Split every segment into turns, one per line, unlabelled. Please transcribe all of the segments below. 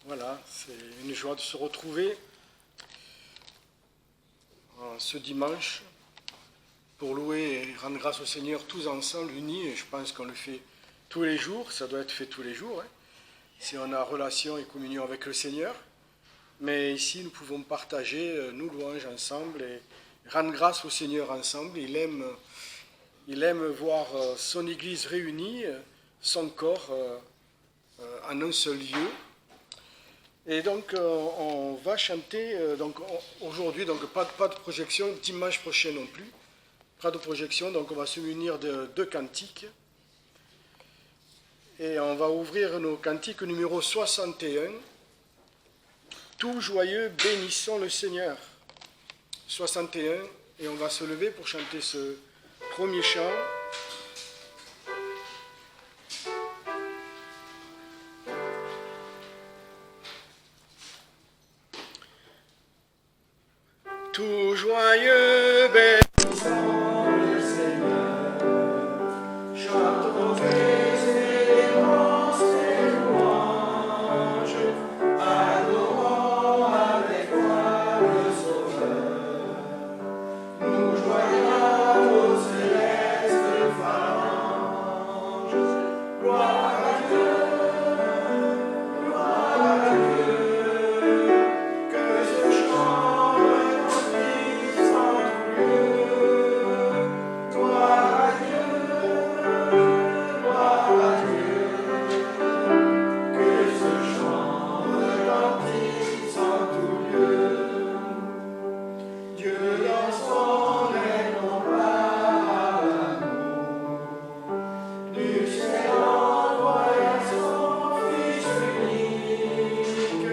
Voilà, c'est une joie de se retrouver ce dimanche pour louer et rendre grâce au Seigneur tous ensemble, unis. Et je pense qu'on le fait tous les jours, ça doit être fait tous les jours, hein, si on a relation et communion avec le Seigneur. Mais ici, nous pouvons partager nos louanges ensemble et rendre grâce au Seigneur ensemble. Il aime voir son Église réunie, son corps en un seul lieu. Et donc, on va chanter, aujourd'hui, pas de projection, dimanche prochain non plus, pas de projection, donc on va se munir de deux cantiques. Et on va ouvrir nos cantiques numéro 61. Tout joyeux, bénissons le Seigneur. 61, et on va se lever pour chanter ce premier chant. Tout joyeux, bénissons le Seigneur, chantons tes éléments, tes louanges, adorons avec toi le Sauveur. Nous joignons aux célestes phalanges, gloire à Dieu, gloire à Dieu, que ce chant retentisse en tout lieu. Gloire à Dieu, gloire à Dieu, que ce chant retentisse en tout lieu. Dieu dans son règne non pas l'amour, du ciel envoya son Fils unique,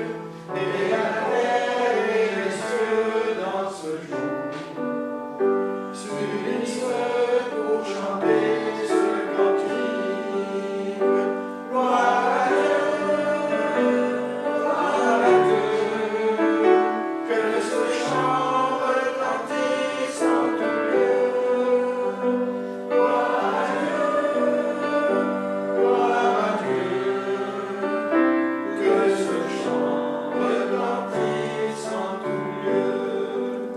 et la terre et les cieux dans ce jour s'unissent pour chanter ce cantique. Gloire à Dieu, gloire à Dieu, que ce chant retentisse en tout lieu. Gloire à Dieu, que ce chant retentisse en tout lieu.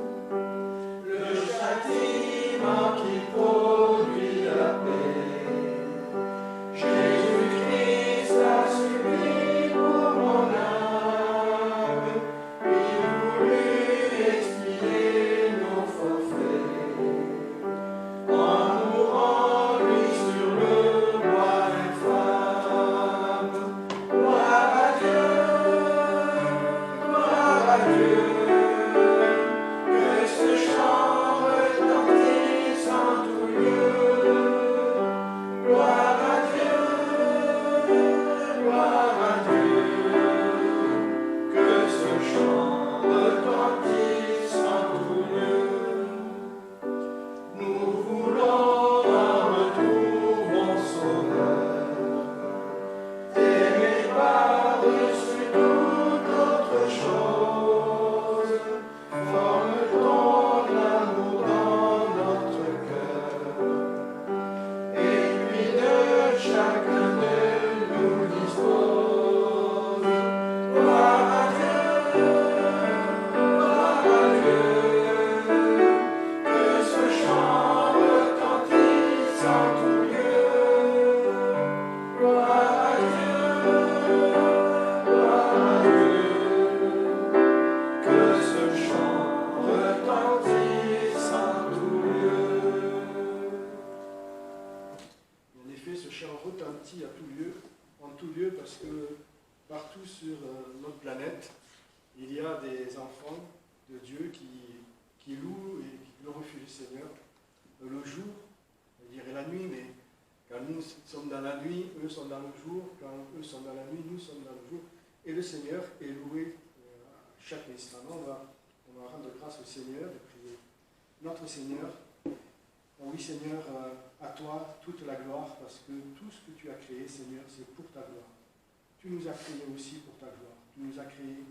Le châtiment qui produit la paix, Jésus-Christ a subi pour mon âme. Il voulut expier nos forfaits, en mourant lui sur le bois infâme. Gloire à Dieu, que ce chant retentisse en tout lieu. Gloire à Dieu, que ce chant retentisse en tout lieu. Nous voulons un retour, mon Sauveur, t'aimer par-dessus toute autre chose. Forme ton amour dans notre cœur, et puis de chacun de nous dispose. Gloire à Dieu, que ce chant retentisse en tout lieu. Gloire à Dieu, que ce chant retentisse en tout lieu. En effet, ce chant retentit en tout lieu, parce que partout sur notre planète, il y a des enfants de Dieu qui louent et qui glorifient le Seigneur le jour, je dirais la nuit, mais quand nous sommes dans la nuit, eux sont dans le jour, quand eux sont dans la nuit, nous sommes dans le jour, et le Seigneur est loué à chaque instant. On va rendre grâce au Seigneur et prier notre Seigneur. Oh oui, Seigneur, à toi toute la gloire, parce que tout ce que tu as créé, Seigneur, c'est pour ta gloire. Tu nous as créés aussi pour ta gloire. Tu nous as créés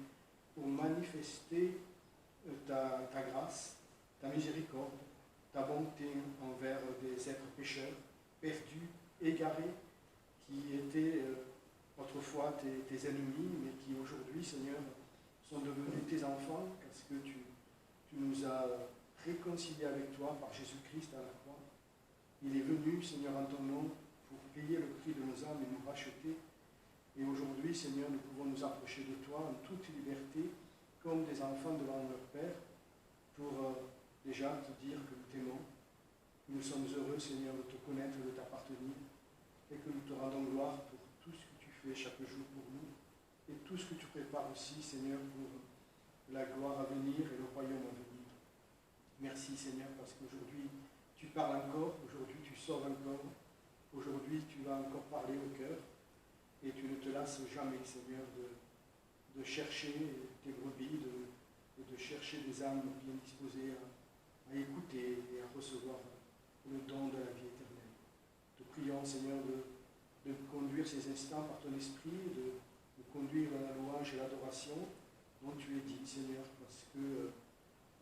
pour manifester ta grâce, ta miséricorde, ta bonté envers des êtres pécheurs, perdus, égarés, qui étaient autrefois tes ennemis, mais qui aujourd'hui, Seigneur, sont devenus tes enfants, parce que tu nous as réconciliés avec toi par Jésus-Christ à la croix. Il est venu, Seigneur, en ton nom, pour payer le prix de nos âmes et nous racheter. Et aujourd'hui, Seigneur, nous pouvons nous approcher de toi en toute liberté, comme des enfants devant leur Père, pour déjà te dire que nous t'aimons. Nous sommes heureux, Seigneur, de te connaître, de t'appartenir, et que nous te rendons gloire pour tout ce que tu fais chaque jour pour nous, et tout ce que tu prépares aussi, Seigneur, pour la gloire à venir et le royaume à venir. Merci, Seigneur, parce qu'aujourd'hui, tu parles encore, aujourd'hui, tu sauves encore, aujourd'hui, tu vas encore parler au cœur, et tu ne te lasses jamais, Seigneur, de chercher tes brebis, de chercher des âmes bien disposées à écouter et à recevoir le don de la vie éternelle. Te prions, Seigneur, de conduire ces instants par ton esprit, de conduire à la louange et l'adoration dont tu es digne, Seigneur, parce que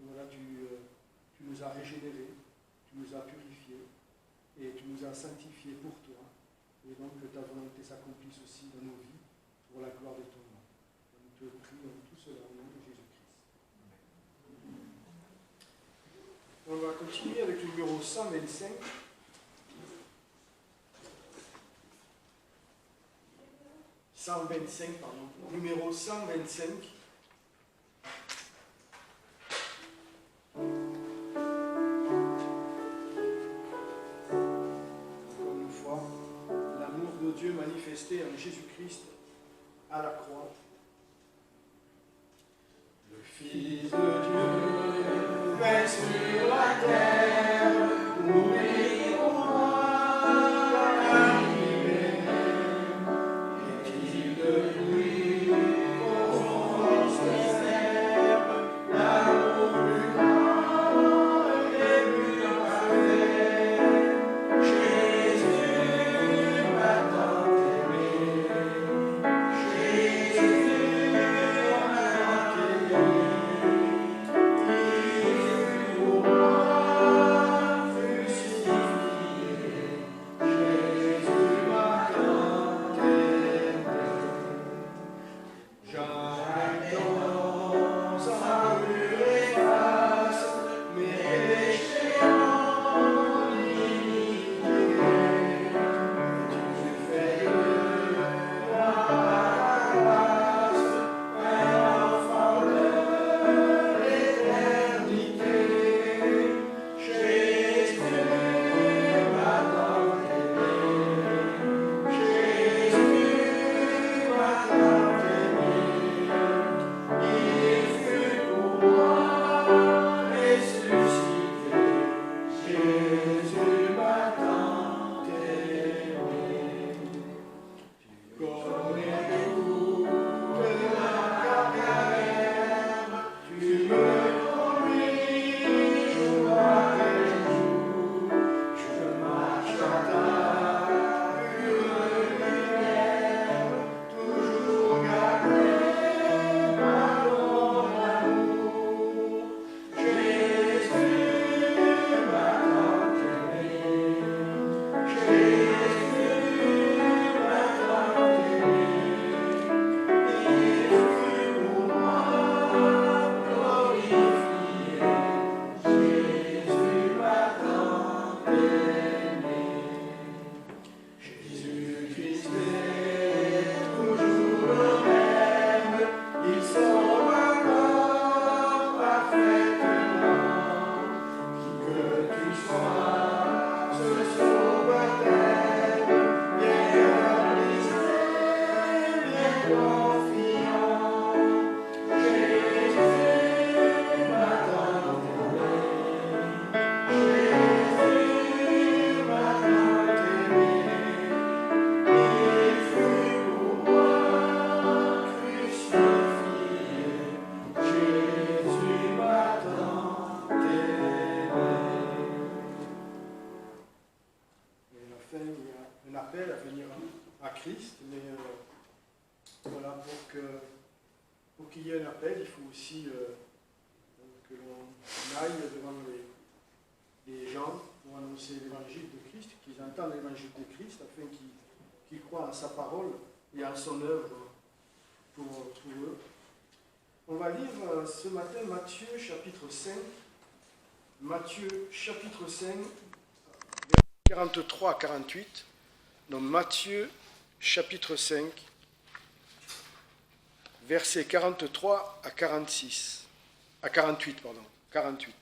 voilà, tu nous as régénérés, tu nous as purifiés et tu nous as sanctifiés pour toi. Et donc que ta volonté s'accomplisse aussi dans nos vies pour la gloire de ton nom. Nous te prions tout cela au nom de Jésus-Christ. On va continuer avec le numéro 125. Numéro 125. Encore une fois, l'amour de Dieu manifesté en Jésus-Christ à la croix. Le Fils de Dieu vint sur la terre, mourir pour moi, car il m'aime. Est-il depuis aux forces mystères, l'amour plus grand et plus parfait? Jésus m'a tant aimé, Jésus m'a tant aimé. Pour qu'il y ait un appel, il faut aussi que l'on aille devant les gens pour annoncer l'évangile de Christ, qu'ils entendent l'évangile de Christ afin qu'ils croient en sa parole et en son œuvre pour eux. On va lire ce matin Matthieu chapitre 5. Matthieu chapitre 5, versets 43 à 48. Donc Matthieu chapitre 5, versets 43 à 46. À 48, pardon. 48.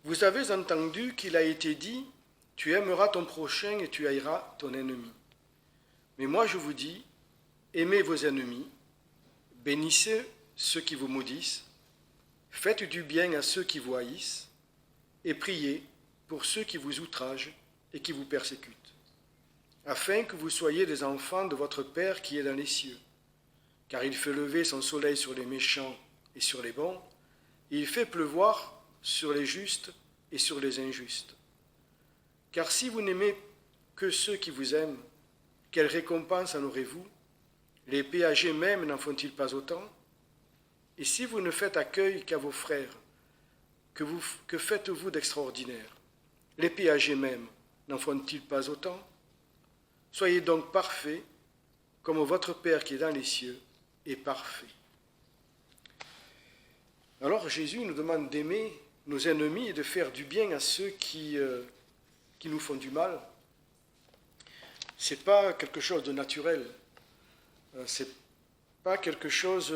Vous avez entendu qu'il a été dit, tu aimeras ton prochain et tu haïras ton ennemi. Mais moi je vous dis, aimez vos ennemis, bénissez ceux qui vous maudissent, faites du bien à ceux qui vous haïssent, et priez pour ceux qui vous outragent et qui vous persécutent, afin que vous soyez des enfants de votre Père qui est dans les cieux. Car il fait lever son soleil sur les méchants et sur les bons, et il fait pleuvoir sur les justes et sur les injustes. Car si vous n'aimez que ceux qui vous aiment, quelle récompense en aurez-vous? Les péagers même n'en font-ils pas autant? Et si vous ne faites accueil qu'à vos frères, que faites-vous d'extraordinaire? Les péagers même n'en font-ils pas autant? Soyez donc parfaits, comme votre Père qui est dans les cieux est parfait. Alors Jésus nous demande d'aimer nos ennemis et de faire du bien à ceux qui nous font du mal. Ce n'est pas quelque chose de naturel. Ce n'est pas quelque chose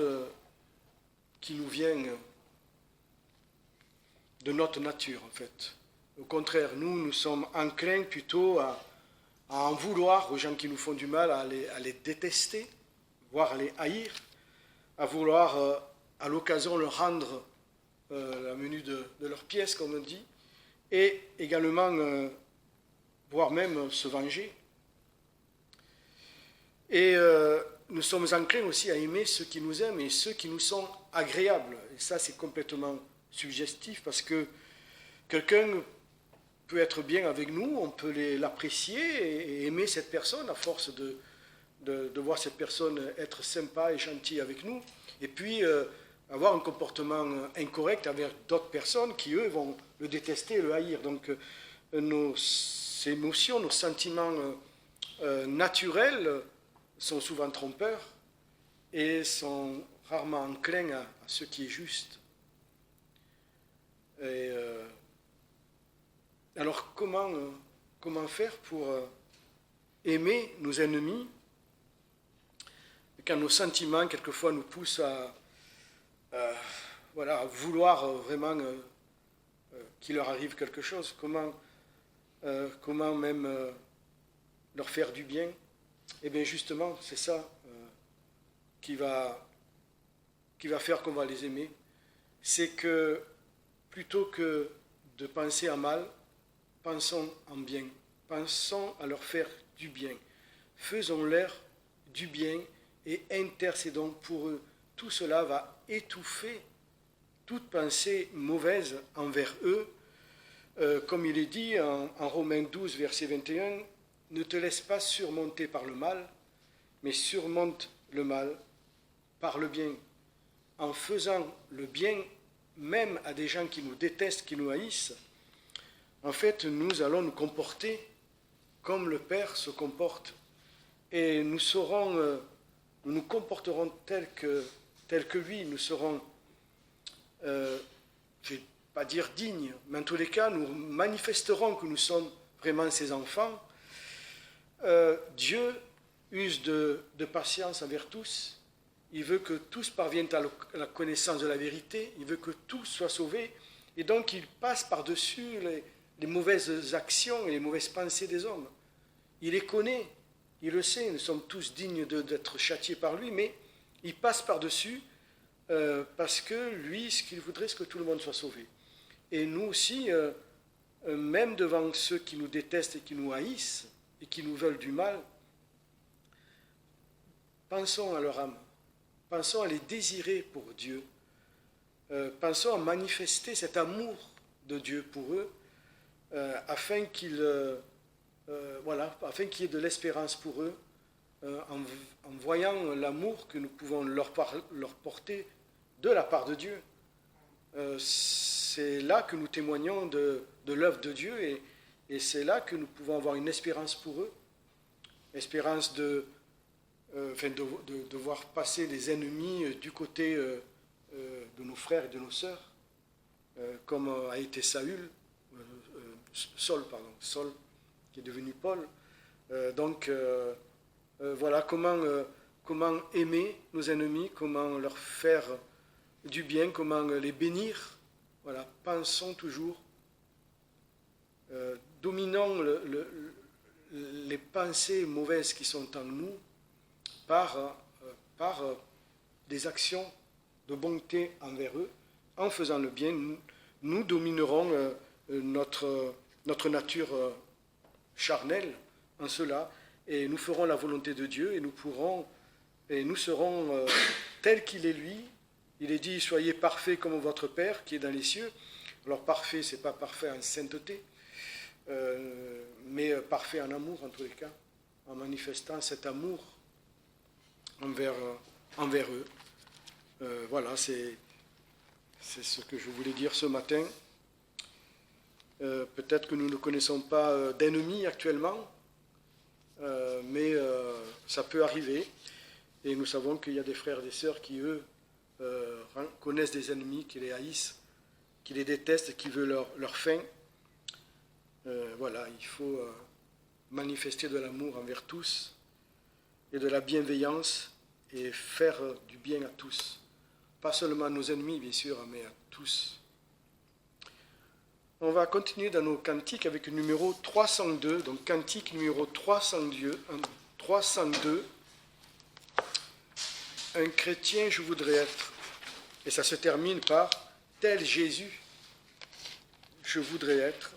qui nous vient de notre nature, en fait. Au contraire, nous sommes enclins plutôt à en vouloir aux gens qui nous font du mal, à les détester, voire à les haïr, à vouloir à l'occasion leur rendre la menu de leur pièce, comme on dit, et également, voire même se venger. Et nous sommes enclins aussi à aimer ceux qui nous aiment et ceux qui nous sont agréables. Et ça, c'est complètement suggestif parce que quelqu'un peut être bien avec nous, on peut l'apprécier et aimer cette personne à force de voir cette personne être sympa et gentille avec nous. Et puis, avoir un comportement incorrect avec d'autres personnes qui, eux, vont le détester et le haïr. Donc, nos émotions, nos sentiments naturels sont souvent trompeurs et sont rarement enclins à ce qui est juste. Et, alors, comment faire pour aimer nos ennemis quand nos sentiments, quelquefois, nous poussent à vouloir vraiment qu'il leur arrive quelque chose. Comment même leur faire du bien? Eh bien justement, c'est ça qui va faire qu'on va les aimer. C'est que plutôt que de penser en mal, pensons en bien. Pensons à leur faire du bien. Faisons-leur du bien et intercédons pour eux. Tout cela va étouffer toute pensée mauvaise envers eux. Comme il est dit en Romains 12, verset 21, « Ne te laisse pas surmonter par le mal, mais surmonte le mal par le bien. » En faisant le bien, même à des gens qui nous détestent, qui nous haïssent, en fait, nous allons nous comporter comme le Père se comporte. Et nous nous comporterons tel que lui, nous serons, je ne vais pas dire dignes, mais en tous les cas, nous manifesterons que nous sommes vraiment ses enfants. Dieu use de patience envers tous. Il veut que tous parviennent à la connaissance de la vérité. Il veut que tous soient sauvés. Et donc, il passe par-dessus les mauvaises actions et les mauvaises pensées des hommes. Il les connaît. Il le sait. Nous sommes tous dignes d'être châtiés par lui, mais il passe par-dessus parce que lui, ce qu'il voudrait, c'est que tout le monde soit sauvé. Et nous aussi, même devant ceux qui nous détestent et qui nous haïssent et qui nous veulent du mal, pensons à leur âme. Pensons à les désirer pour Dieu. Pensons à manifester cet amour de Dieu pour eux, afin qu'il y ait de l'espérance pour eux, en voyant l'amour que nous pouvons leur porter de la part de Dieu. C'est là que nous témoignons de l'œuvre de Dieu et c'est là que nous pouvons avoir une espérance pour eux. Espérance de voir passer les ennemis du côté de nos frères et de nos sœurs, comme a été Saül, Saul, qui est devenu Paul. Voilà comment aimer nos ennemis, comment leur faire du bien, comment les bénir. Voilà, pensons toujours, dominons les pensées mauvaises qui sont en nous par des actions de bonté envers eux. En faisant le bien, nous dominerons notre nature charnelle en cela, et nous ferons la volonté de Dieu, et nous serons tels qu'il est lui. Il est dit, soyez parfaits comme votre Père qui est dans les cieux. Alors parfait, ce n'est pas parfait en sainteté, mais parfait en amour en tous les cas, en manifestant cet amour envers eux. Voilà, c'est ce que je voulais dire ce matin. Peut-être que nous ne connaissons pas d'ennemis actuellement, mais ça peut arriver. Et nous savons qu'il y a des frères et des sœurs qui, eux, connaissent des ennemis, qui les haïssent, qui les détestent, qui veulent leur fin. Voilà, il faut manifester de l'amour envers tous et de la bienveillance et faire du bien à tous. Pas seulement à nos ennemis, bien sûr, mais à tous. On va continuer dans nos cantiques avec le numéro 302. Donc, cantique numéro 302. Un chrétien, je voudrais être. Et ça se termine par tel Jésus, je voudrais être.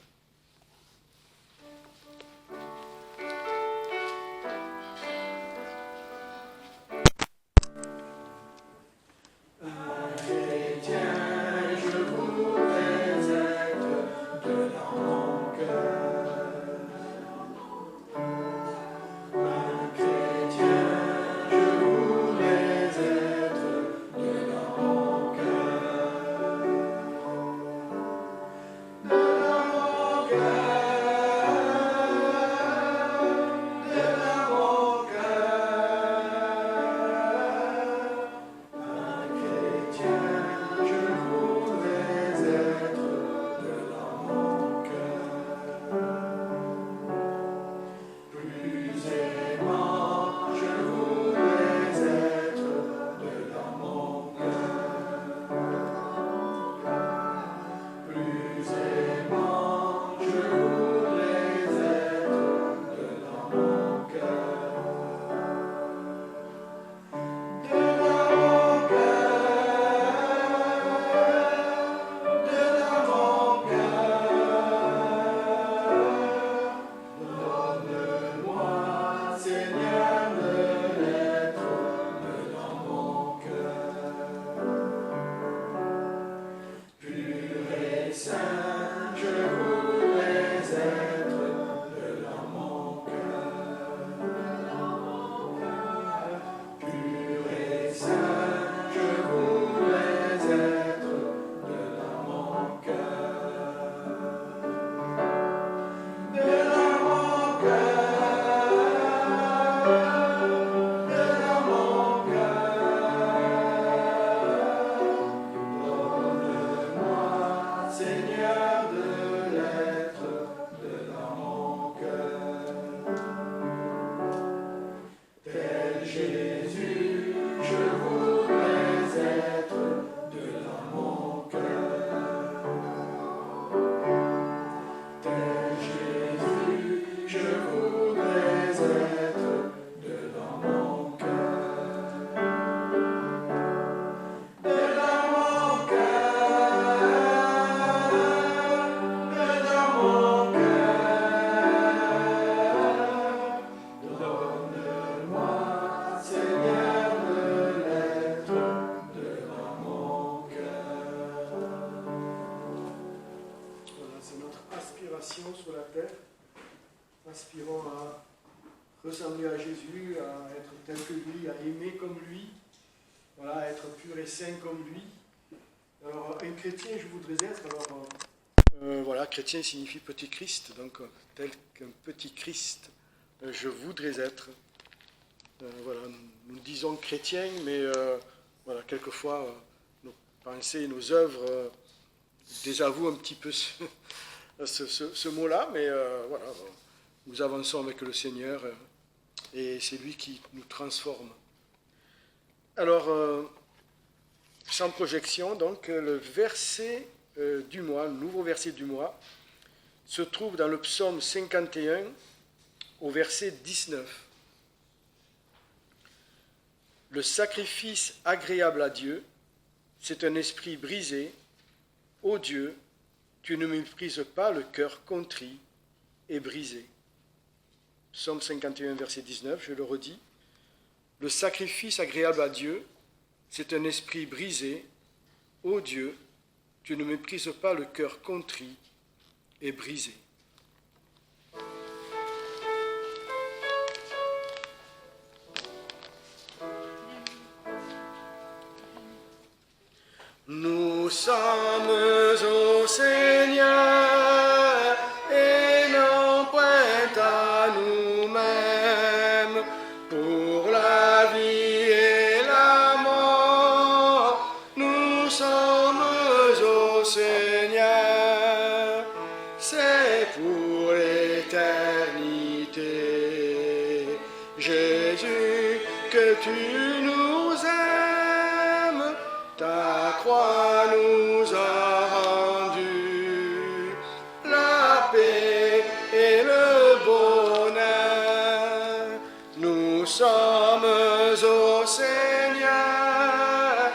Sur la terre, aspirons à ressembler à Jésus, à être tel que lui, à aimer comme lui, voilà, à être pur et saint comme lui. Alors, un chrétien, je voudrais être, voilà, chrétien signifie petit Christ, donc tel qu'un petit Christ, je voudrais être. Voilà, nous disons chrétiens, mais voilà, quelquefois, nos pensées et nos œuvres désavouent un petit peu ce mot-là, mais voilà, nous avançons avec le Seigneur et c'est lui qui nous transforme. Alors, sans projection, donc, le verset du mois, le nouveau verset du mois, se trouve dans le psaume 51 au verset 19. Le sacrifice agréable à Dieu, c'est un esprit brisé. Ô Dieu, tu ne méprises pas le cœur contrit et brisé. Psaume 51, verset 19, je le redis. Le sacrifice agréable à Dieu, c'est un esprit brisé. Ô Dieu, tu ne méprises pas le cœur contrit et brisé. Nous sommes au Seigneur et non point à nous-mêmes. Pour la vie et la mort, nous sommes au Seigneur. C'est pour l'éternité. Jésus, que tu nous aimes. Ta croix nous a rendu la paix et le bonheur. Nous sommes au Seigneur,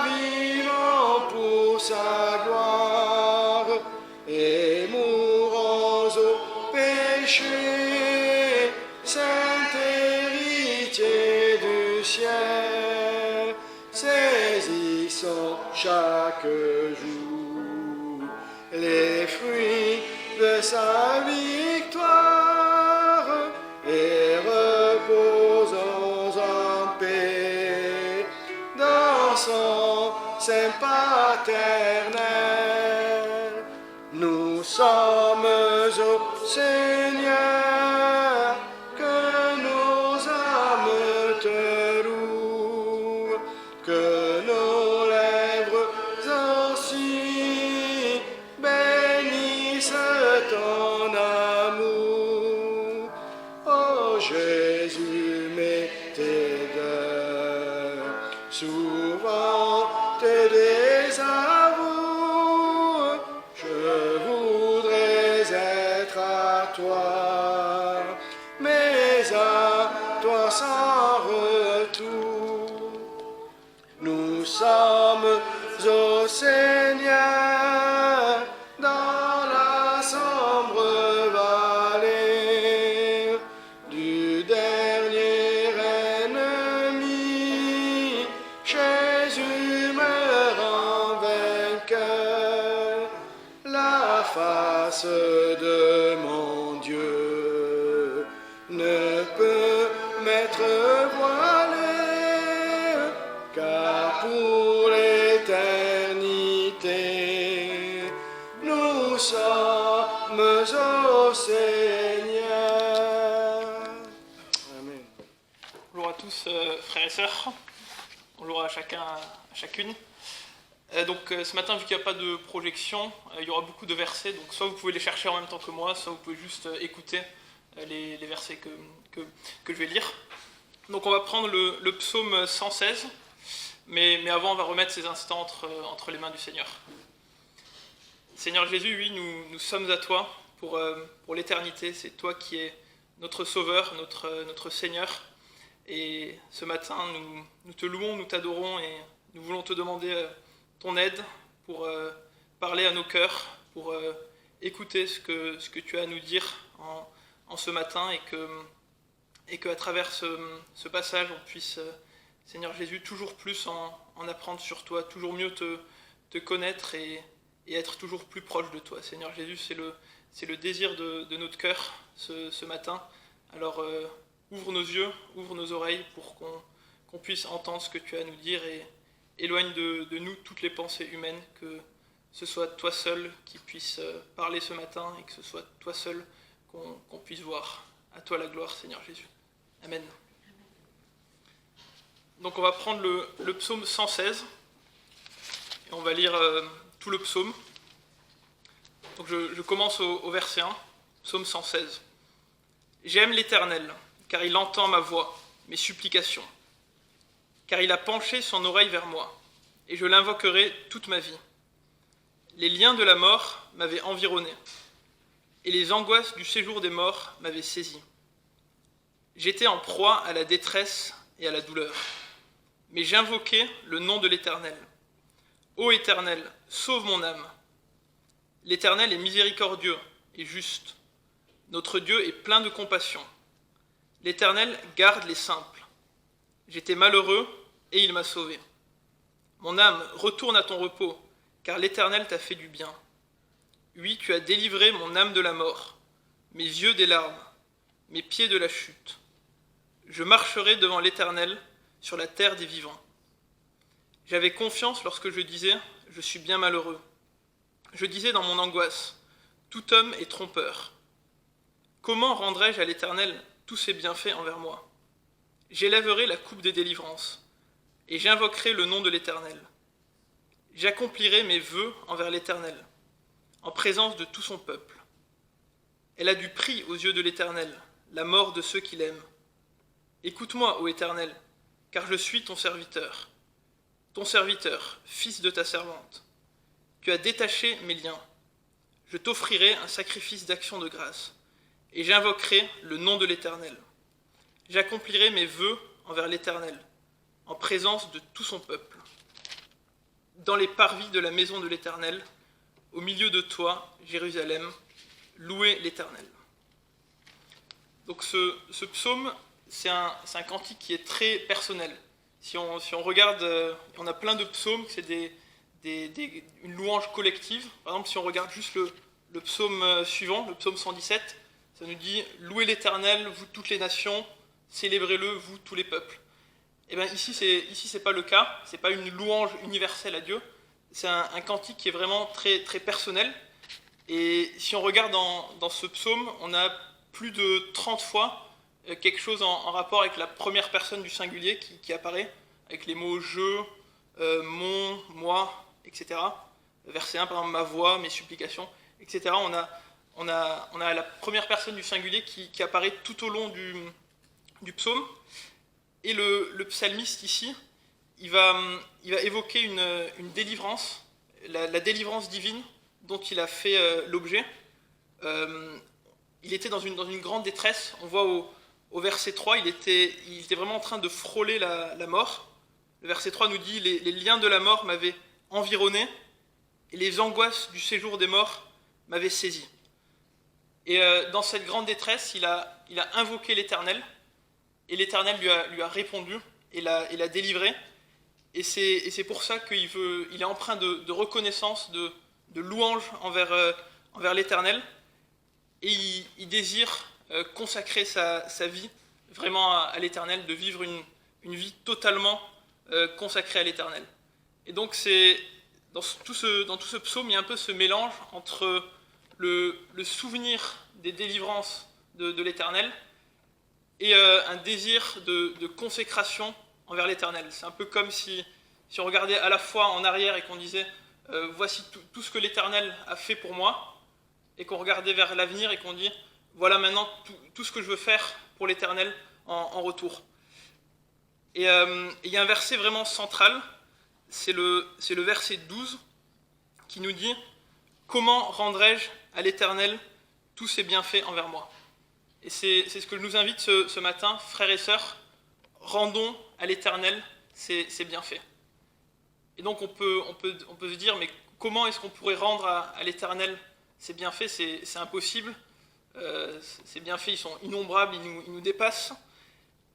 vivons pour sa gloire et mourons au péché, saint héritier du ciel. Saisissons chaque jour les fruits de sa victoire et reposons en paix dans son sein paternel. Nous sommes au Seigneur, que nos âmes te louent. Que nos lèvres aussi bénissent ton amour. Oh Jésus, mais tes deurs souvent te désavouent. Je voudrais être à toi, mais à toi sans retour. Nous sommes au Seigneur dans la sombre vallée du dernier ennemi. Jésus me rend vainqueur. La face de mon Dieu ne peut m'être voilée, car pour l'éternité, nous sommes au Seigneur. Amen.
Bonjour à tous, frères et sœurs. Bonjour à chacun, à chacune. Donc ce matin, vu qu'il n'y a pas de projection, il y aura beaucoup de versets. Donc soit vous pouvez les chercher en même temps que moi, soit vous pouvez juste écouter les versets que je vais lire. Donc on va prendre le psaume 116. Mais avant, on va remettre ces instants entre les mains du Seigneur. Seigneur Jésus, oui, nous sommes à toi pour l'éternité. C'est toi qui es notre Sauveur, notre Seigneur. Et ce matin, nous te louons, nous t'adorons et nous voulons te demander ton aide pour parler à nos cœurs, pour écouter ce que tu as à nous dire en ce matin et qu'à travers ce passage, on puisse... Seigneur Jésus, toujours plus en apprendre sur toi, toujours mieux te connaître et être toujours plus proche de toi. Seigneur Jésus, c'est le désir de notre cœur ce matin. Alors ouvre nos yeux, ouvre nos oreilles pour qu'on puisse entendre ce que tu as à nous dire et éloigne de nous toutes les pensées humaines, que ce soit toi seul qui puisse parler ce matin et que ce soit toi seul qu'on puisse voir. À toi la gloire, Seigneur Jésus. Amen. Donc on va prendre le psaume 116 et on va lire tout le psaume. Donc je commence au verset 1, psaume 116. J'aime l'Éternel, car il entend ma voix, mes supplications. Car il a penché son oreille vers moi, et je l'invoquerai toute ma vie. Les liens de la mort m'avaient environné, et les angoisses du séjour des morts m'avaient saisi. J'étais en proie à la détresse et à la douleur, mais j'invoquais le nom de l'Éternel. Ô Éternel, sauve mon âme. L'Éternel est miséricordieux et juste. Notre Dieu est plein de compassion. L'Éternel garde les simples. J'étais malheureux et il m'a sauvé. Mon âme, retourne à ton repos, car l'Éternel t'a fait du bien. Oui, tu as délivré mon âme de la mort, mes yeux des larmes, mes pieds de la chute. Je marcherai devant l'Éternel sur la terre des vivants. J'avais confiance lorsque je disais « Je suis bien malheureux ». Je disais dans mon angoisse « Tout homme est trompeur ». Comment rendrai-je à l'Éternel tous ses bienfaits envers moi? J'élèverai la coupe des délivrances, et j'invoquerai le nom de l'Éternel. J'accomplirai mes vœux envers l'Éternel, en présence de tout son peuple. Elle a du prix aux yeux de l'Éternel, la mort de ceux qui l'aiment. Écoute-moi, ô Éternel, car je suis ton serviteur, fils de ta servante. Tu as détaché mes liens. Je t'offrirai un sacrifice d'action de grâce, et j'invoquerai le nom de l'Éternel. J'accomplirai mes vœux envers l'Éternel, en présence de tout son peuple. Dans les parvis de la maison de l'Éternel, au milieu de toi, Jérusalem, louez l'Éternel. Donc ce psaume, c'est un cantique qui est très personnel. Si on regarde, on a plein de psaumes, c'est une louange collective. Par exemple, si on regarde juste le psaume suivant, le psaume 117, ça nous dit « Louez l'Éternel, vous toutes les nations, célébrez-le, vous tous les peuples ». Et bien ici, c'est pas le cas, c'est pas une louange universelle à Dieu, c'est un cantique qui est vraiment très, très personnel. Et si on regarde dans ce psaume, on a plus de 30 fois quelque chose en rapport avec la première personne du singulier qui apparaît, avec les mots « je », « mon »,« moi », etc. Verset 1, par exemple, « ma voix »,« mes supplications », etc. On a la première personne du singulier qui apparaît tout au long du psaume. Et le psalmiste ici, il va évoquer une délivrance, la délivrance divine dont il a fait l'objet. Il était dans une grande détresse. On voit au verset 3, il était vraiment en train de frôler la mort. Le verset 3 nous dit « Les liens de la mort m'avaient environné et les angoisses du séjour des morts m'avaient saisi. » Et dans cette grande détresse, il a invoqué l'Éternel, et l'Éternel lui a répondu et l'a délivré. Et c'est pour ça qu'il est empreint de reconnaissance, de louange envers l'Éternel. Et il désire consacrer sa vie vraiment à l'Éternel, de vivre une vie totalement consacrée à l'Éternel. Et donc dans tout ce psaume, il y a un peu ce mélange entre le souvenir des délivrances de l'Éternel et un désir de consécration envers l'Éternel. C'est un peu comme si on regardait à la fois en arrière et qu'on disait voici tout ce que l'Éternel a fait pour moi, et qu'on regardait vers l'avenir et qu'on dit voilà maintenant tout ce que je veux faire pour l'Éternel en retour. Et il y a un verset vraiment central, c'est le verset 12 qui nous dit comment rendrai-je à l'Éternel tous ses bienfaits envers moi. Et c'est ce que je nous invite ce matin, frères et sœurs, rendons à l'Éternel ses bienfaits. Et donc on peut se dire, mais comment est-ce qu'on pourrait rendre à l'Éternel ses bienfaits? C'est impossible. Ces bienfaits, ils sont innombrables, ils nous dépassent.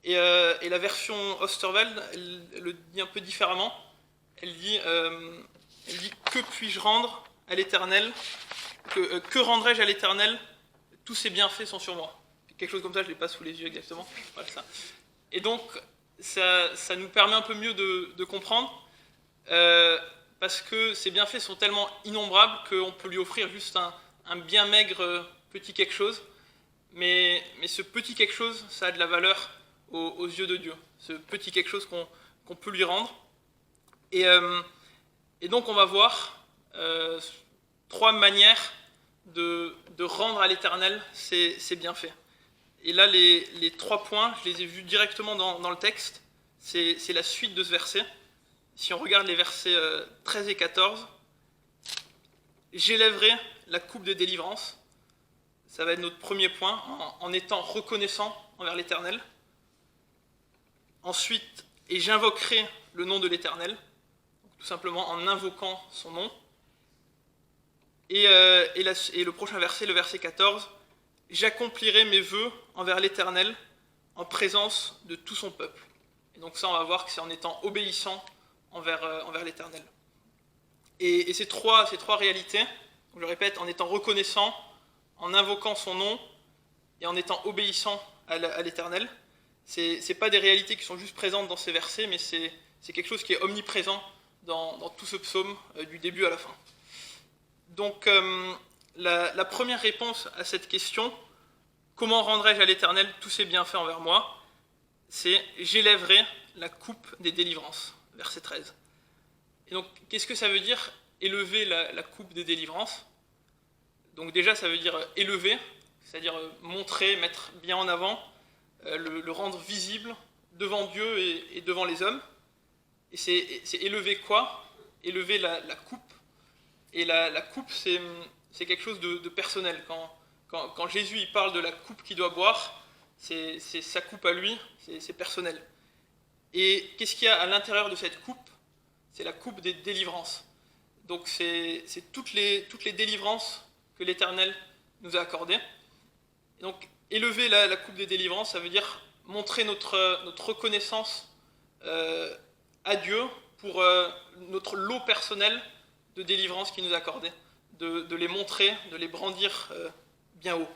Et la version Osterwald, elle le dit un peu différemment. Elle dit que puis-je rendre à l'Éternel? Que rendrai-je à l'Éternel? Tous ses bienfaits sont sur moi. quelque chose comme ça, je ne l'ai pas sous les yeux exactement. Voilà, ça. Et donc, ça nous permet un peu mieux de comprendre, parce que ces bienfaits sont tellement innombrables qu'on peut lui offrir juste un bien maigre petit quelque chose, mais ce petit quelque chose, ça a de la valeur aux yeux de Dieu, ce petit quelque chose qu'on peut lui rendre. Et donc on va voir 3 manières de rendre à l'Éternel ces bienfaits. Et là, les 3 points, je les ai vus directement dans le texte. C'est la suite de ce verset. Si on regarde les versets 13 et 14, « J'élèverai la coupe de délivrance ». Ça va être notre premier point, en étant reconnaissant envers l'Éternel. Ensuite, « Et j'invoquerai le nom de l'Éternel », tout simplement en invoquant son nom. Et le prochain verset, le verset 14, « J'accomplirai mes vœux envers l'Éternel en présence de tout son peuple ». Et donc ça, on va voir que c'est en étant obéissant envers l'Éternel. Et ces trois réalités, je le répète, en étant reconnaissant, en invoquant son nom et en étant obéissant à l'Éternel, c'est pas des réalités qui sont juste présentes dans ces versets, mais c'est quelque chose qui est omniprésent dans tout ce psaume, du début à la fin. Donc, la première réponse à cette question, comment rendrai-je à l'Éternel tous ses bienfaits envers moi, c'est « j'élèverai la coupe des délivrances », verset 13. Et donc, qu'est-ce que ça veut dire, élever la coupe des délivrances? Donc déjà, ça veut dire élever, c'est-à-dire montrer, mettre bien en avant, le rendre visible devant Dieu et devant les hommes. Et c'est élever quoi? Élever la coupe. Et la coupe, c'est quelque chose de personnel. Quand Jésus il parle de la coupe qu'il doit boire, c'est sa coupe à lui, c'est personnel. Et qu'est-ce qu'il y a à l'intérieur de cette coupe? C'est la coupe des délivrances. Donc c'est toutes les délivrances que l'Éternel nous a accordées. Et donc élever la coupe des délivrances, ça veut dire montrer notre reconnaissance à Dieu pour notre lot personnel de délivrance qu'il nous a accordé, de les montrer, de les brandir bien haut.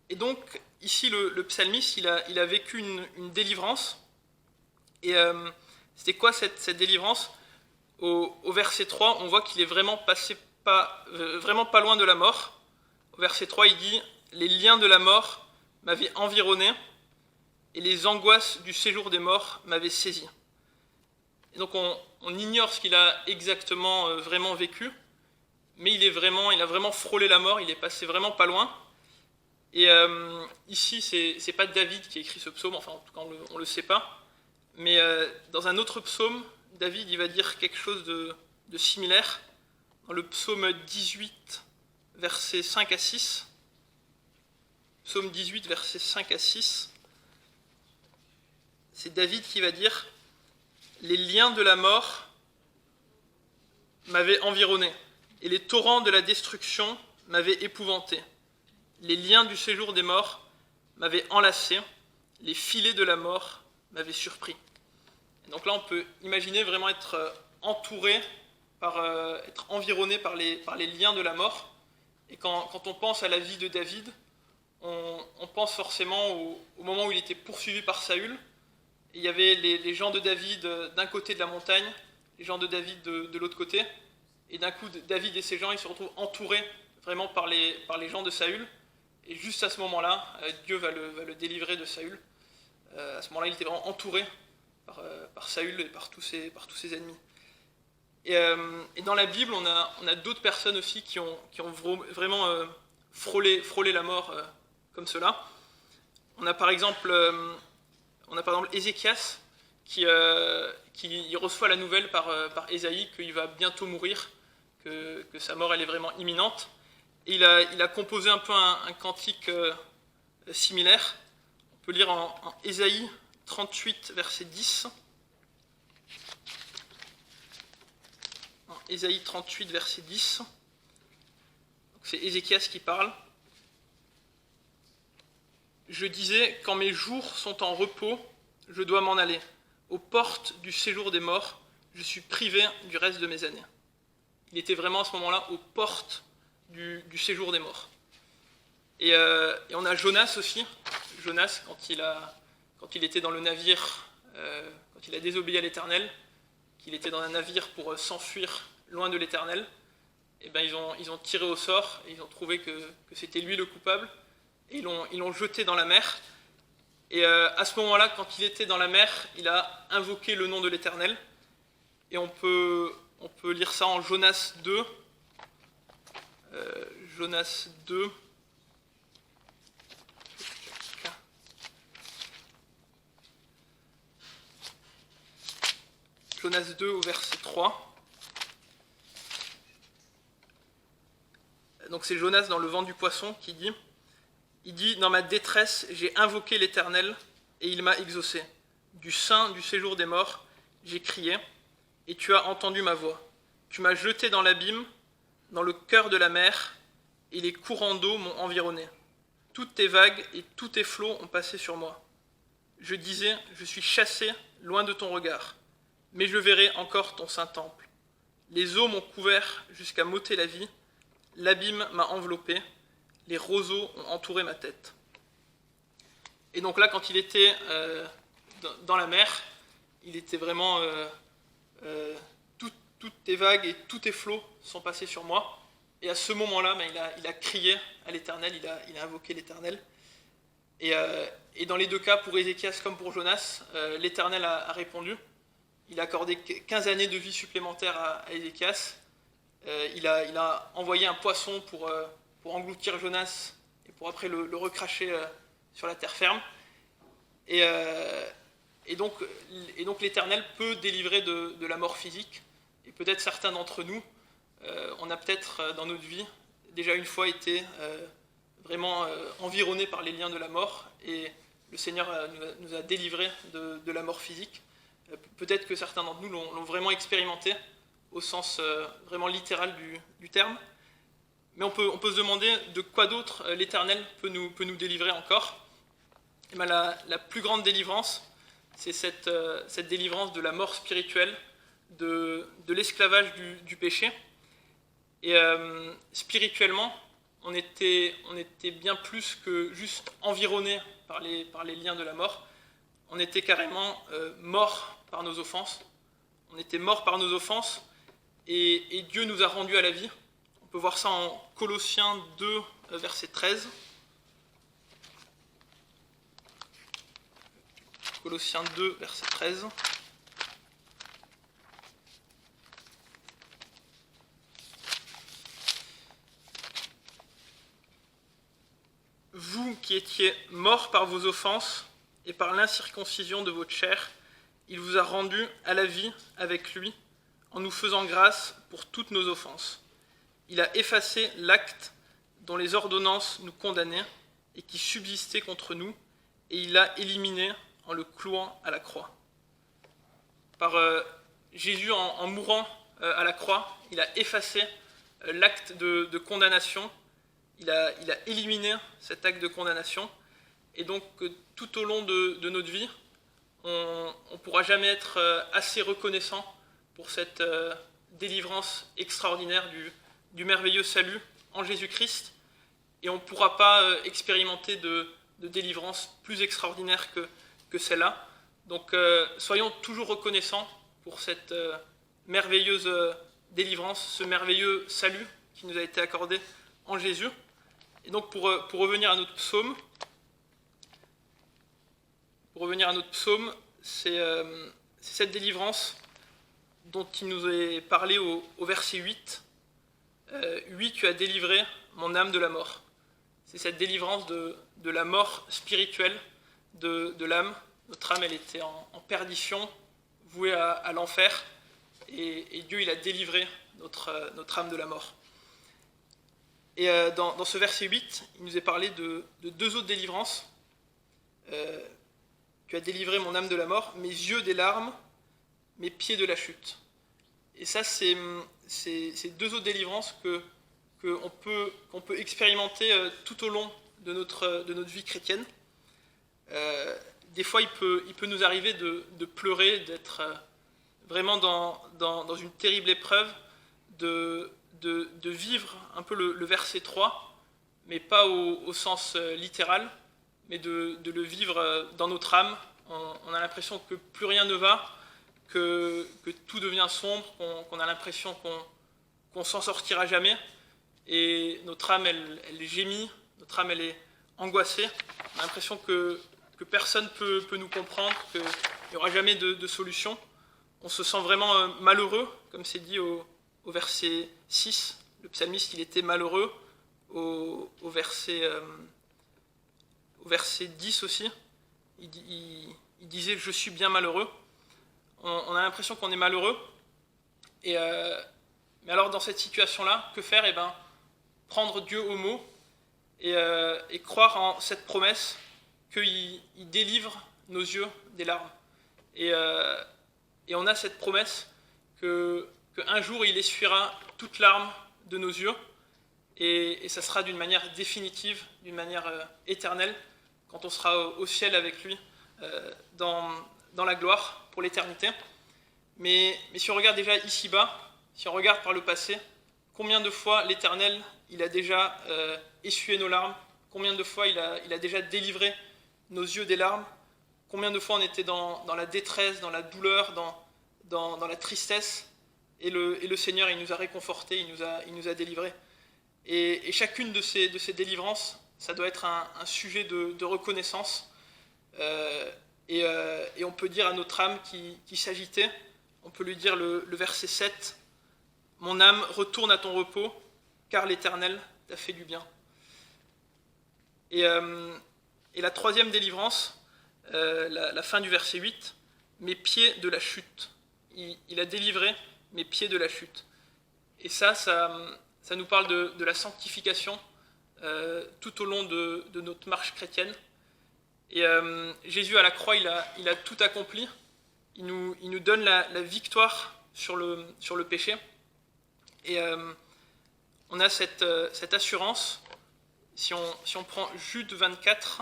Et donc ici le psalmiste il a vécu une délivrance. Et c'était quoi cette délivrance? Au verset 3, on voit qu'il est vraiment pas loin de la mort. Au verset 3, il dit « Les liens de la mort m'avaient environné et les angoisses du séjour des morts m'avaient saisi. » Et donc on ignore ce qu'il a exactement vraiment vécu, mais il a vraiment frôlé la mort, il est passé vraiment pas loin. Et ici, c'est pas David qui a écrit ce psaume, enfin en tout cas on le sait pas, mais dans un autre psaume, David il va dire quelque chose de similaire, dans le psaume 18, versets 5 à 6. Psaume 18, versets 5 à 6. C'est David qui va dire « Les liens de la mort m'avaient environné, et les torrents de la destruction m'avaient épouvanté. Les liens du séjour des morts m'avaient enlacé, les filets de la mort m'avaient surpris. » Et donc là, on peut imaginer vraiment être entouré, être environné par les liens de la mort. Et quand on pense à la vie de David, on pense forcément au moment où il était poursuivi par Saül. Et il y avait les gens de David d'un côté de la montagne, les gens de David de l'autre côté. Et d'un coup, David et ses gens, ils se retrouvent entourés vraiment par les gens de Saül. Et juste à ce moment-là, Dieu va le délivrer de Saül. À ce moment-là, il était vraiment entouré par Saül et par tous ses ennemis. Et dans la Bible, on a d'autres personnes aussi qui ont vraiment frôlé la mort comme cela. On a par exemple Ézéchias qui reçoit la nouvelle par Ésaïe qu'il va bientôt mourir, que sa mort elle est vraiment imminente. Et il a composé un peu un cantique similaire. On peut lire en Ésaïe 38, verset 10. En Ésaïe 38, verset 10. C'est Ézéchias qui parle. « Je disais, quand mes jours sont en repos, je dois m'en aller. Aux portes du séjour des morts, je suis privé du reste de mes années. » Il était vraiment à ce moment-là aux portes du séjour des morts. Et on a Jonas aussi. Jonas, quand il était dans le navire, quand il a désobéi à l'Éternel, qu'il était dans un navire pour s'enfuir loin de l'Éternel, et ben ils ont tiré au sort et ils ont trouvé que c'était lui le coupable et ils l'ont jeté dans la mer. Et à ce moment-là, quand il était dans la mer, il a invoqué le nom de l'Éternel. Et on peut lire ça en Jonas 2. Jonas 2. Jonas 2 au verset 3. Donc c'est Jonas dans le ventre du poisson qui dit, il dit « Dans ma détresse, j'ai invoqué l'Éternel et il m'a exaucé. Du sein du séjour des morts, j'ai crié et tu as entendu ma voix. Tu m'as jeté dans l'abîme, dans le cœur de la mer et les courants d'eau m'ont environné. Toutes tes vagues et tous tes flots ont passé sur moi. Je disais, je suis chassé loin de ton regard, mais je verrai encore ton saint temple. Les eaux m'ont couvert jusqu'à m'ôter la vie, l'abîme m'a enveloppé, les roseaux ont entouré ma tête. » Et donc là, quand il était dans la mer, il était vraiment... toutes tes vagues et tous tes flots sont passés sur moi. Et à ce moment-là, il a crié à l'Éternel, il a invoqué l'Éternel. Et dans les deux cas, pour Ézéchias comme pour Jonas, l'Éternel a répondu. Il a accordé 15 années de vie supplémentaires à Ézéchias. Il a envoyé un poisson pour engloutir Jonas et pour après le recracher sur la terre ferme. Et donc l'Éternel peut délivrer de la mort physique. Et peut-être certains d'entre nous, on a peut-être dans notre vie déjà une fois été vraiment environnés par les liens de la mort. Et le Seigneur nous a délivrés de la mort physique. Peut-être que certains d'entre nous l'ont vraiment expérimenté au sens vraiment littéral du terme. Mais on peut se demander de quoi d'autre l'Éternel peut nous délivrer encore. Et bien la plus grande délivrance, c'est cette délivrance de la mort spirituelle, de l'esclavage du péché. Et spirituellement, on était bien plus que juste environné par les liens de la mort. On était carrément mort par nos offenses. On était mort par nos offenses et Dieu nous a rendus à la vie. On peut voir ça en Colossiens 2, verset 13. Colossiens 2, verset 13. Vous qui étiez morts par vos offenses et par l'incirconcision de votre chair, il vous a rendus à la vie avec lui, en nous faisant grâce pour toutes nos offenses. Il a effacé l'acte dont les ordonnances nous condamnaient et qui subsistait contre nous, et il l'a éliminé en le clouant à la croix. Par Jésus, en mourant à la croix, il a effacé l'acte de condamnation. Il a éliminé cet acte de condamnation. Et donc, tout au long de notre vie, on ne pourra jamais être assez reconnaissant pour cette délivrance extraordinaire du merveilleux salut en Jésus-Christ. Et on ne pourra pas expérimenter de délivrance plus extraordinaire que celle-là. Donc, soyons toujours reconnaissants pour cette merveilleuse délivrance, ce merveilleux salut qui nous a été accordé en Jésus. Et donc, pour revenir à notre psaume, c'est cette délivrance dont il nous est parlé au verset 8. Oui, tu as délivré mon âme de la mort. C'est cette délivrance de la mort spirituelle de l'âme. Notre âme, elle était en perdition, vouée à l'enfer, et Dieu, il a délivré notre âme de la mort. Et dans ce verset 8, il nous est parlé de deux autres délivrances. Tu as délivré mon âme de la mort, mes yeux des larmes, mes pieds de la chute. Et ça, c'est deux autres délivrances qu'on peut expérimenter tout au long de notre vie chrétienne. Des fois, il peut nous arriver de pleurer, d'être vraiment dans une terrible épreuve, de vivre un peu le verset 3, mais pas au sens littéral, mais de le vivre dans notre âme. On a l'impression que plus rien ne va, que tout devient sombre, qu'on a l'impression qu'on s'en sortira jamais, et notre âme, elle gémit, notre âme, elle est angoissée. On a l'impression que personne peut nous comprendre, qu'il n'y aura jamais de solution. On se sent vraiment malheureux, comme c'est dit au verset 6. Le psalmiste, il était malheureux. Au verset 10 aussi, il disait « Je suis bien malheureux ». On a l'impression qu'on est malheureux. Mais alors, dans cette situation-là, que faire? Prendre Dieu au mot et croire en cette promesse qu'il délivre nos yeux des larmes. Et on a cette promesse qu'un jour, il essuiera toute larme de nos yeux, et ça sera d'une manière définitive, d'une manière éternelle, quand on sera au ciel avec lui, dans la gloire, pour l'éternité. Mais si on regarde déjà ici-bas, si on regarde par le passé, combien de fois l'Éternel, il a déjà essuyé nos larmes, combien de fois il a déjà délivré nos yeux des larmes, combien de fois on était dans la détresse, dans la douleur, dans la tristesse, et le Seigneur, il nous a réconfortés, il nous a délivrés. Et chacune de ces délivrances, ça doit être un sujet de reconnaissance, et on peut dire à notre âme qui s'agitait, on peut lui dire le verset 7, « Mon âme, retourne à ton repos, car l'Éternel t'a fait du bien. » Et la troisième délivrance, la fin du verset 8, « Mes pieds de la chute. » Il a délivré mes pieds de la chute. Et ça nous parle de la sanctification tout au long de notre marche chrétienne. Et Jésus à la croix, il a tout accompli. Il nous donne la victoire sur le péché. Et on a cette assurance, si on prend Jude 24,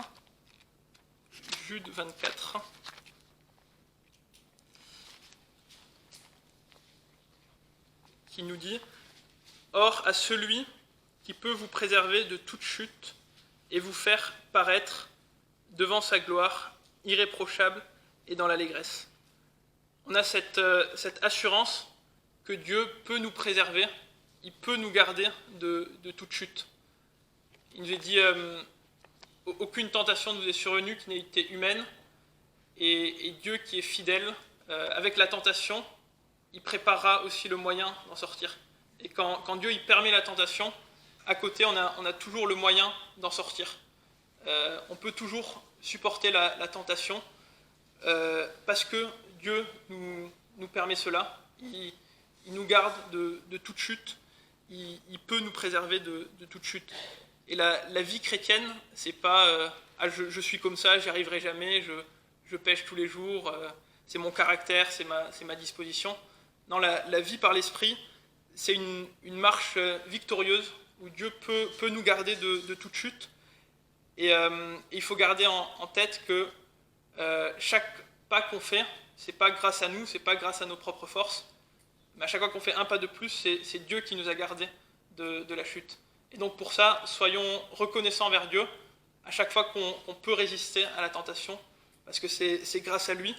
qui nous dit « Or, à celui qui peut vous préserver de toute chute et vous faire paraître devant sa gloire irréprochable et dans l'allégresse. » On a cette assurance que Dieu peut nous préserver, il peut nous garder de toute chute. Il nous est dit aucune tentation ne vous est survenue qui n'ait été humaine, et Dieu qui est fidèle, avec la tentation, il préparera aussi le moyen d'en sortir. Et quand Dieu il permet la tentation, à côté on a toujours le moyen d'en sortir. On peut toujours supporter la tentation parce que Dieu nous permet cela. Il nous garde de toute chute. Il peut nous préserver de toute chute. Et la vie chrétienne, c'est pas je suis comme ça, j'y arriverai jamais, je pêche tous les jours, c'est mon caractère, c'est ma disposition. Non, la vie par l'esprit, c'est une marche victorieuse où Dieu peut nous garder de toute chute. Et il faut garder en tête que chaque pas qu'on fait, c'est pas grâce à nous, c'est pas grâce à nos propres forces, mais à chaque fois qu'on fait un pas de plus, c'est Dieu qui nous a gardés de la chute. Et donc pour ça, soyons reconnaissants vers Dieu à chaque fois qu'on peut résister à la tentation, parce que c'est grâce à lui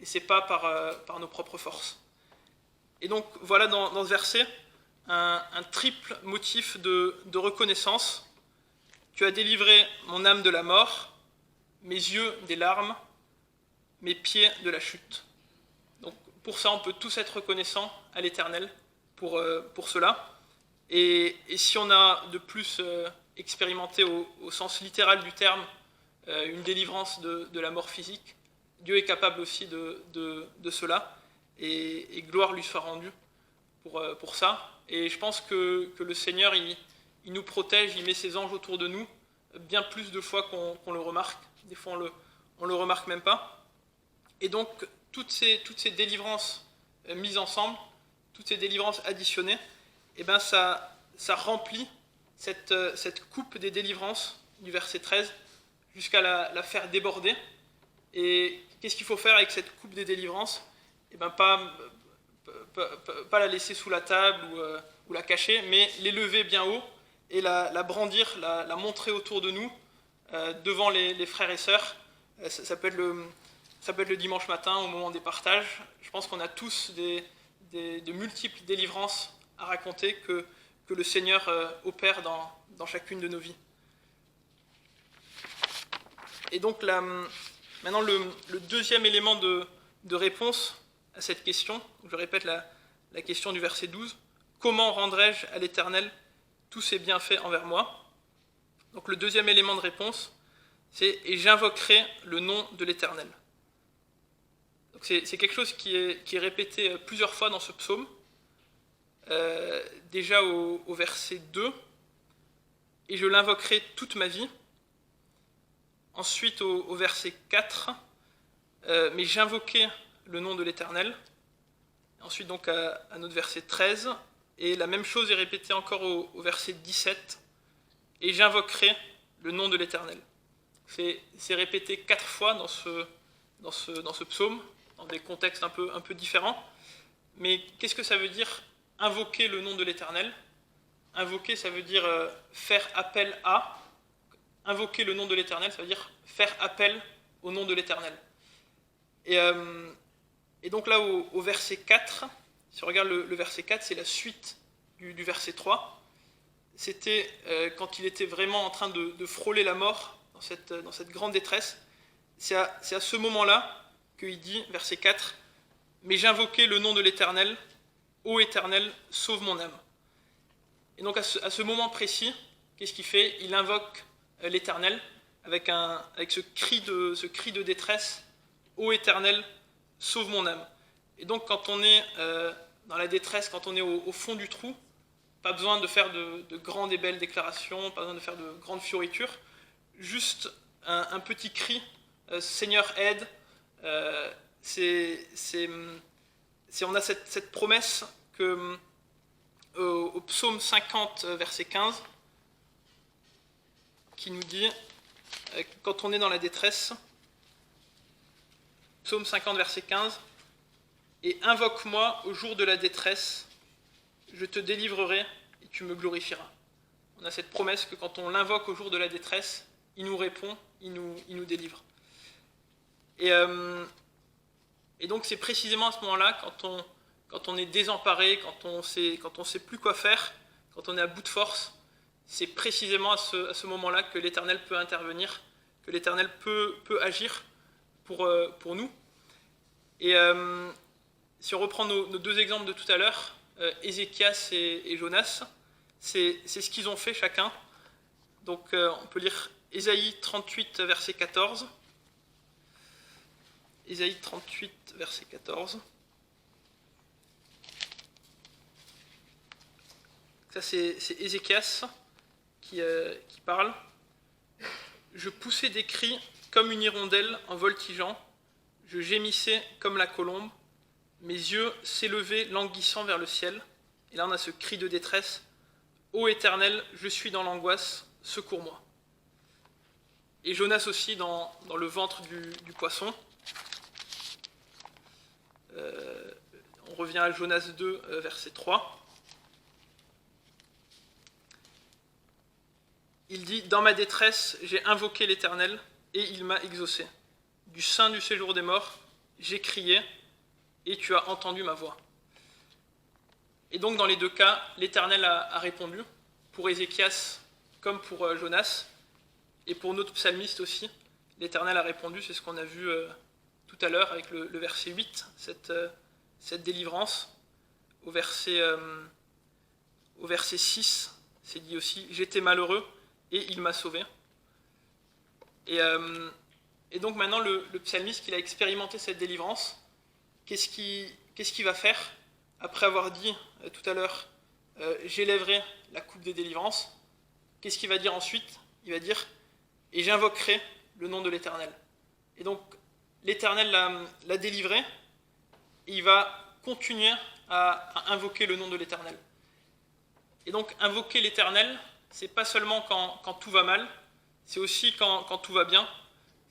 et c'est pas par nos propres forces. Et donc voilà dans ce verset un triple motif de reconnaissance. Tu as délivré mon âme de la mort, mes yeux des larmes, mes pieds de la chute. Donc pour ça, on peut tous être reconnaissants à l'Éternel pour cela. Et si on a de plus expérimenté au sens littéral du terme une délivrance de la mort physique, Dieu est capable aussi de cela, et gloire lui soit rendue pour ça. Et je pense que le Seigneur, il nous protège, il met ses anges autour de nous, bien plus de fois qu'on le remarque. Des fois, on le remarque même pas. Et donc, toutes ces délivrances mises ensemble, toutes ces délivrances additionnées, eh ben ça remplit cette coupe des délivrances du verset 13 jusqu'à la faire déborder. Et qu'est-ce qu'il faut faire avec cette coupe des délivrances? Eh ben pas la laisser sous la table ou la cacher, mais l'élever bien haut et la brandir, la montrer autour de nous, devant les frères et sœurs. Ça peut être le dimanche matin, au moment des partages. Je pense qu'on a tous de multiples délivrances à raconter que le Seigneur opère dans chacune de nos vies. Et donc maintenant le deuxième élément de réponse à cette question, je répète la question du verset 12, comment rendrai-je à l'Éternel tous ses bienfaits envers moi? Donc le deuxième élément de réponse, c'est « et j'invoquerai le nom de l'Éternel ». Donc c'est quelque chose qui est répété plusieurs fois dans ce psaume. Déjà au verset 2, « et je l'invoquerai toute ma vie ». Ensuite au verset 4, « mais j'invoquai le nom de l'Éternel ». Ensuite donc à notre verset 13, et la même chose est répétée encore au verset 17, « et j'invoquerai le nom de l'Éternel ». C'est répété 4 fois dans ce psaume, dans des contextes un peu différents. Mais qu'est-ce que ça veut dire invoquer le nom de l'Éternel? Invoquer, ça veut dire faire appel à. Invoquer le nom de l'Éternel, ça veut dire faire appel au nom de l'Éternel. Et donc là, au verset 4, si on regarde le verset 4, c'est la suite du verset 3. C'était quand il était vraiment en train de frôler la mort dans cette grande détresse. C'est à ce moment-là qu'il dit, verset 4, « Mais j'invoquai le nom de l'Éternel, ô Éternel, sauve mon âme. » Et donc à ce moment précis, qu'est-ce qu'il fait? Il invoque l'Éternel avec ce cri de détresse, ô Éternel, sauve mon âme. Et donc quand on est dans la détresse, quand on est au fond du trou, pas besoin de faire de grandes et belles déclarations, pas besoin de faire de grandes fioritures, juste un petit cri, Seigneur aide. On a cette promesse que au psaume 50, verset 15, qui nous dit, quand on est dans la détresse, psaume 50, verset 15, « Et invoque-moi au jour de la détresse, je te délivrerai et tu me glorifieras. » On a cette promesse que quand on l'invoque au jour de la détresse, il nous répond, il nous délivre. Et donc c'est précisément à ce moment-là, quand on est désemparé, quand on sait plus quoi faire, quand on est à bout de force, c'est précisément à ce moment-là que l'Éternel peut intervenir, que l'Éternel peut agir pour nous. Et si on reprend nos deux exemples de tout à l'heure, Ézéchias et Jonas, c'est ce qu'ils ont fait chacun. Donc on peut lire Ésaïe 38, verset 14. Ésaïe 38, verset 14. Ça c'est Ézéchias qui parle. « Je poussais des cris comme une hirondelle en voltigeant, je gémissais comme la colombe, mes yeux s'élevaient languissant vers le ciel. » Et là on a ce cri de détresse. « Ô Éternel, je suis dans l'angoisse, secours-moi. » Et Jonas aussi dans le ventre du poisson. On revient à Jonas 2, verset 3. Il dit « Dans ma détresse, j'ai invoqué l'Éternel, et il m'a exaucé. Du sein du séjour des morts, j'ai crié, et tu as entendu ma voix. » Et donc dans les deux cas, l'Éternel a répondu, pour Ézéchias comme pour Jonas, et pour notre psalmiste aussi, l'Éternel a répondu, c'est ce qu'on a vu tout à l'heure avec le verset 8, cette délivrance. Au verset 6, c'est dit aussi « J'étais malheureux, et il m'a sauvé. » Et donc maintenant, le psalmiste, qui a expérimenté cette délivrance, qu'est-ce qu'il va faire après avoir dit tout à l'heure « J'élèverai la coupe des délivrances », qu'est-ce qu'il va dire ensuite? Il va dire « Et j'invoquerai le nom de l'Éternel ». Et donc, l'Éternel l'a délivré, et il va continuer à invoquer le nom de l'Éternel. Et donc, invoquer l'Éternel, c'est pas seulement quand tout va mal, c'est aussi quand tout va bien.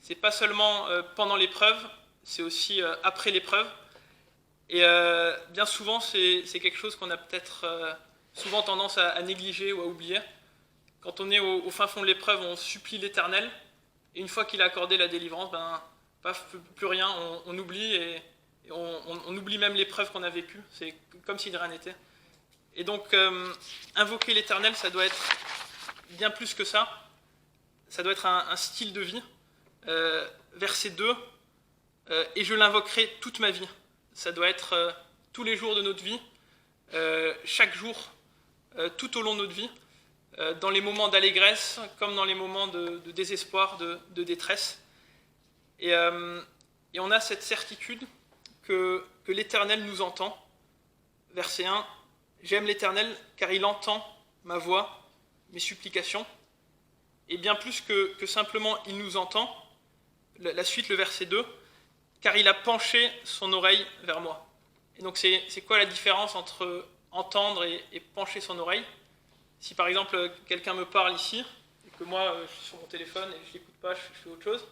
C'est pas seulement pendant l'épreuve, c'est aussi après l'épreuve. Et bien souvent, c'est quelque chose qu'on a peut-être souvent tendance à négliger ou à oublier. Quand on est au fin fond de l'épreuve, on supplie l'Éternel, et une fois qu'il a accordé la délivrance, paf, plus rien, on oublie, et on oublie même l'épreuve qu'on a vécue, c'est comme si de rien n'était. Et donc, invoquer l'Éternel, ça doit être bien plus que ça, ça doit être un style de vie. Verset 2, et je l'invoquerai toute ma vie. Ça doit être tous les jours de notre vie, chaque jour, tout au long de notre vie, dans les moments d'allégresse comme dans les moments de désespoir, de détresse. Et on a cette certitude que l'Éternel nous entend. Verset 1, j'aime l'Éternel car il entend ma voix, mes supplications. Et bien plus que simplement il nous entend, la suite, le verset 2, car il a penché son oreille vers moi. Et donc c'est quoi la différence entre entendre et pencher son oreille? Si par exemple quelqu'un me parle ici, et que moi je suis sur mon téléphone et je ne l'écoute pas, je fais autre chose,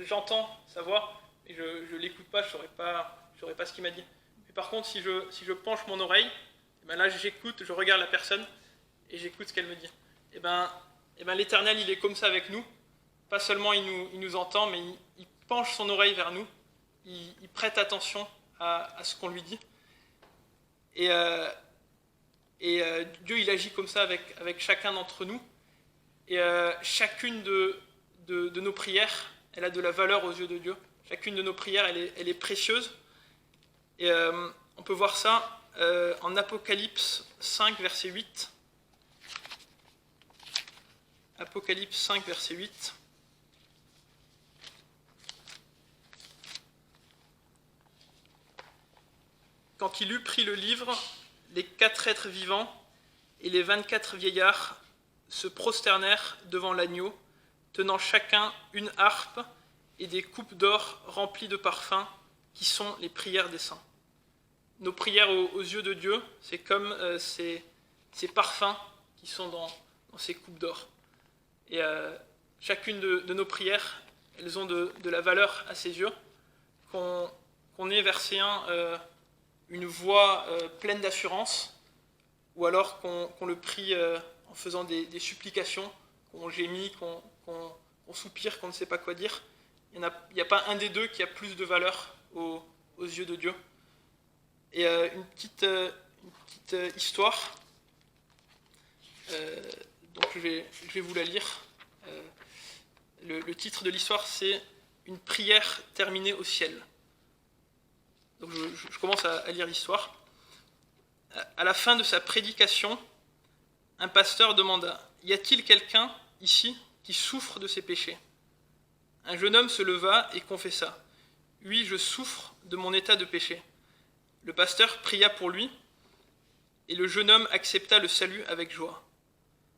j'entends sa voix, mais je ne l'écoute pas, je ne saurais pas ce qu'il m'a dit. Mais par contre, si je penche mon oreille, là j'écoute, je regarde la personne et j'écoute ce qu'elle me dit. Et l'Éternel, il est comme ça avec nous. Pas seulement il nous entend, mais il penche son oreille vers nous, il prête attention à ce qu'on lui dit. Et Dieu, il agit comme ça avec chacun d'entre nous. Et chacune de nos prières, elle a de la valeur aux yeux de Dieu. Chacune de nos prières, elle est précieuse. Et on peut voir ça en Apocalypse 5, verset 8. Apocalypse 5, verset 8. Quand il eut pris le livre, les 4 êtres vivants et les 24 vieillards se prosternèrent devant l'agneau, tenant chacun une harpe et des coupes d'or remplies de parfums, qui sont les prières des saints. Nos prières aux yeux de Dieu, c'est comme ces parfums qui sont dans ces coupes d'or. Et chacune de nos prières, elles ont de la valeur à ses yeux. Qu'on ait, verset 1, une voix pleine d'assurance, ou alors qu'on le prie en faisant des supplications, qu'on gémit, qu'on soupire, qu'on ne sait pas quoi dire. Il n'y a pas un des deux qui a plus de valeur aux yeux de Dieu. Et une petite histoire, donc je vais vous la lire. Le titre de l'histoire, c'est « Une prière terminée au ciel ». Donc je commence à lire l'histoire. À la fin de sa prédication, un pasteur demanda « Y a-t-il quelqu'un ici qui souffre de ses péchés ?» Un jeune homme se leva et confessa « Oui, je souffre de mon état de péché. » Le pasteur pria pour lui, et le jeune homme accepta le salut avec joie.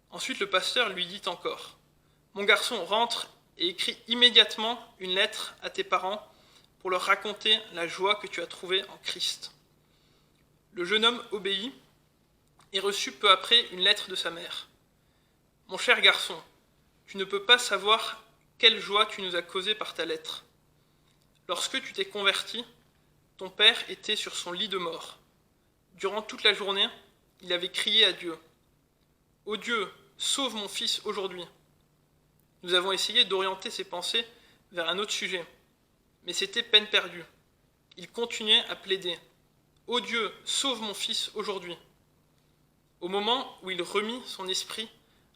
Ensuite le pasteur lui dit encore « Mon garçon, rentre et écris immédiatement une lettre à tes parents pour leur raconter la joie que tu as trouvée en Christ. » Le jeune homme obéit et reçut peu après une lettre de sa mère. « Mon cher garçon, tu ne peux pas savoir quelle joie tu nous as causée par ta lettre. Lorsque tu t'es converti, ton père était sur son lit de mort. Durant toute la journée, il avait crié à Dieu. « Ô Dieu, sauve mon fils aujourd'hui. » Nous avons essayé d'orienter ses pensées vers un autre sujet, mais c'était peine perdue. Il continuait à plaider. « Ô Dieu, sauve mon fils aujourd'hui. » Au moment où il remit son esprit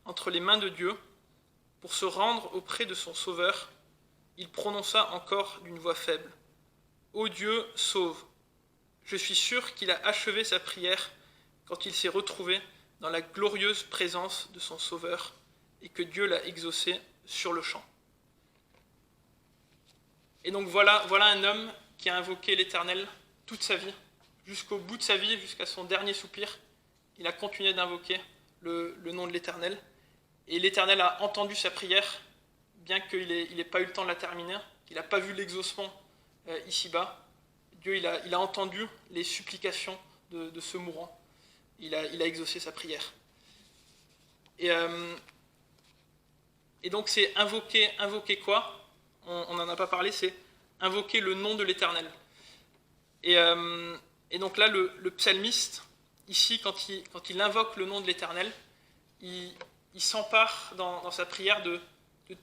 entre les mains de Dieu pour se rendre auprès de son Sauveur, il prononça encore d'une voix faible. « Ô Dieu, sauve !» Je suis sûr qu'il a achevé sa prière quand il s'est retrouvé dans la glorieuse présence de son Sauveur et que Dieu l'a exaucé sur le champ. Et donc voilà un homme qui a invoqué l'Éternel toute sa vie, jusqu'au bout de sa vie, jusqu'à son dernier soupir. Il a continué d'invoquer le nom de l'Éternel. Et l'Éternel a entendu sa prière, bien qu'il n'ait pas eu le temps de la terminer, qu'il n'a pas vu l'exaucement ici-bas. Dieu il a entendu les supplications de ce mourant. Il a exaucé sa prière. Et donc c'est invoquer quoi? On n'en a pas parlé, c'est invoquer le nom de l'Éternel. Et donc là, le psalmiste, ici, quand il invoque le nom de l'Éternel, il il s'empare dans sa prière de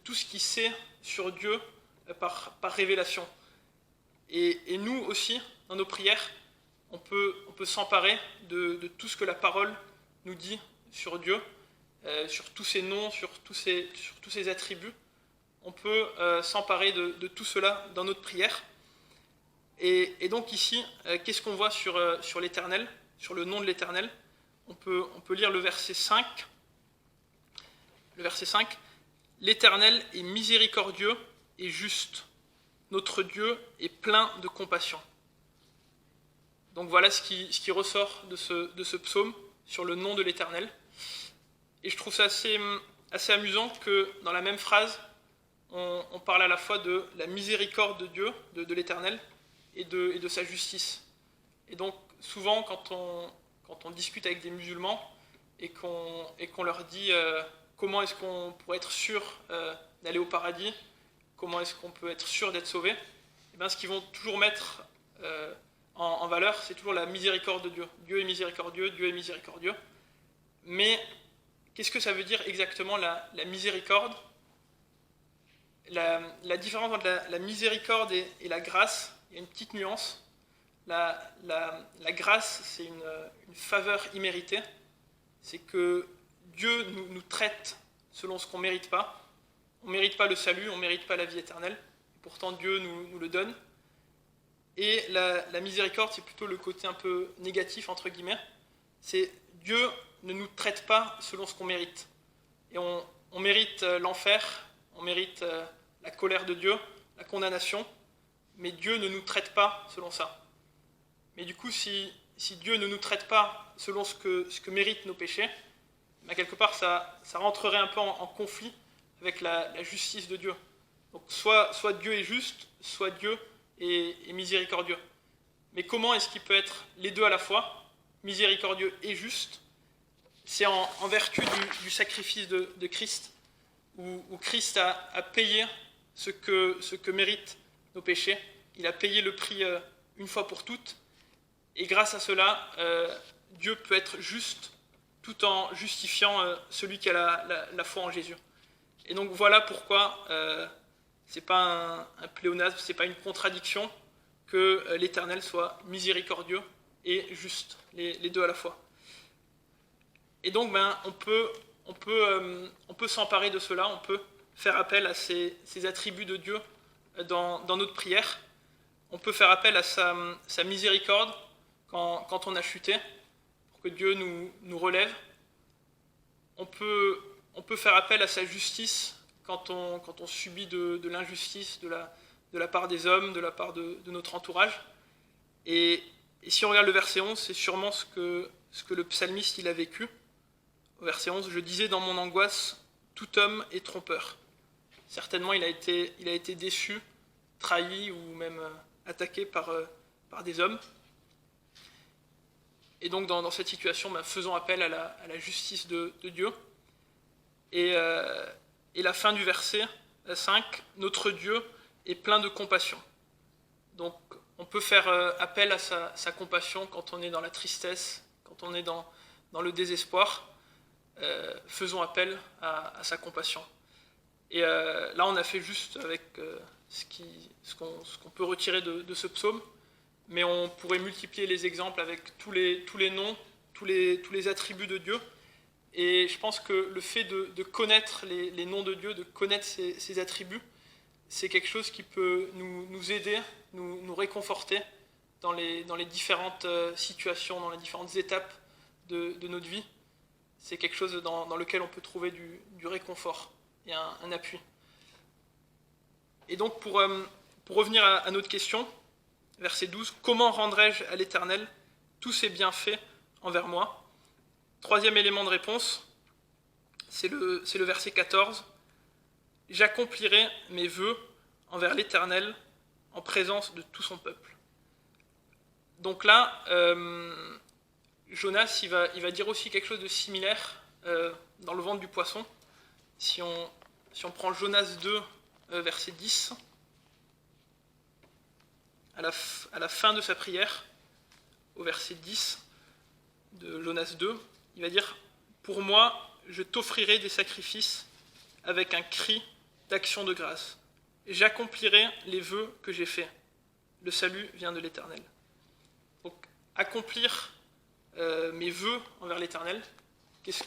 tout ce qu'il sait sur Dieu par révélation. Et nous aussi, dans nos prières, on peut s'emparer de tout ce que la parole nous dit sur Dieu, sur tous ses noms, sur tous ses attributs. On peut s'emparer de tout cela dans notre prière. Et donc ici, qu'est-ce qu'on voit sur l'Éternel, sur le nom de l'Éternel? On peut lire le verset 5. Le verset 5. L'Éternel est miséricordieux et juste. Notre Dieu est plein de compassion. Donc voilà ce qui ressort de ce psaume sur le nom de l'Éternel. Et je trouve ça assez amusant que dans la même phrase, on parle à la fois de la miséricorde de Dieu, de l'Éternel, et de sa justice. Et donc souvent quand on discute avec des musulmans et qu'on leur dit comment est-ce qu'on pourrait être sûr d'aller au paradis, comment est-ce qu'on peut être sûr d'être sauvé, et bien ce qu'ils vont toujours mettre en valeur, c'est toujours la miséricorde de Dieu. Dieu est miséricordieux, Dieu est miséricordieux. Mais qu'est-ce que ça veut dire exactement la miséricorde? La différence entre la miséricorde et la grâce, il y a une petite nuance. La grâce, c'est une faveur imméritée. C'est que Dieu nous traite selon ce qu'on ne mérite pas. On ne mérite pas le salut, on ne mérite pas la vie éternelle. Et pourtant, Dieu nous le donne. Et la miséricorde, c'est plutôt le côté un peu négatif, entre guillemets. C'est Dieu ne nous traite pas selon ce qu'on mérite. Et on mérite l'enfer, on mérite la colère de Dieu, la condamnation, mais Dieu ne nous traite pas selon ça. Mais du coup, si Dieu ne nous traite pas selon ce que méritent nos péchés, ben quelque part, ça rentrerait un peu en conflit avec la justice de Dieu. Donc soit Dieu est juste, soit Dieu est miséricordieux. Mais comment est-ce qu'il peut être les deux à la fois, miséricordieux et juste? C'est en vertu du sacrifice de Christ, où Christ a payé ce que méritent nos péchés. Il a payé le prix une fois pour toutes. Et grâce à cela, Dieu peut être juste tout en justifiant celui qui a la foi en Jésus. Et donc voilà pourquoi ce n'est pas un pléonasme, ce n'est pas une contradiction que l'Éternel soit miséricordieux et juste, les deux à la fois. Et donc on peut s'emparer de cela, on peut faire appel à ces attributs de Dieu dans notre prière. On peut faire appel à sa miséricorde quand on a chuté, pour que Dieu nous relève. On peut faire appel à sa justice quand on subit de l'injustice de la part des hommes, de la part de notre entourage. Et si on regarde le verset 11, c'est sûrement ce que le psalmiste il a vécu. Au verset 11, « Je disais dans mon angoisse, tout homme est trompeur. » Certainement, il a été déçu, trahi ou même attaqué par des hommes. Et donc, dans cette situation, faisons appel à la justice de Dieu. Et la fin du verset 5, « Notre Dieu est plein de compassion. » Donc, on peut faire appel à sa compassion quand on est dans la tristesse, quand on est dans le désespoir. Faisons appel à sa compassion. Et là, on a fait juste avec ce qu'on peut retirer de ce psaume, mais on pourrait multiplier les exemples avec tous les noms, tous les attributs de Dieu. Et je pense que le fait de connaître les noms de Dieu, de connaître ses attributs, c'est quelque chose qui peut nous aider, nous réconforter dans les différentes situations, dans les différentes étapes de notre vie. C'est quelque chose dans lequel on peut trouver du réconfort et un appui. Et donc, pour revenir à notre question, verset 12, « Comment rendrai-je à l'Éternel tous ses bienfaits envers moi ?» Troisième élément de réponse, c'est le verset 14, « J'accomplirai mes vœux envers l'Éternel en présence de tout son peuple. » Donc là, Jonas, il va dire aussi quelque chose de similaire dans le ventre du poisson. Si on prend Jonas 2, verset 10, à la fin de sa prière, au verset 10 de Jonas 2, il va dire « Pour moi, je t'offrirai des sacrifices avec un cri d'action de grâce. J'accomplirai les vœux que j'ai faits. Le salut vient de l'Éternel. Donc, accomplir mes vœux envers l'Éternel, qu'est-ce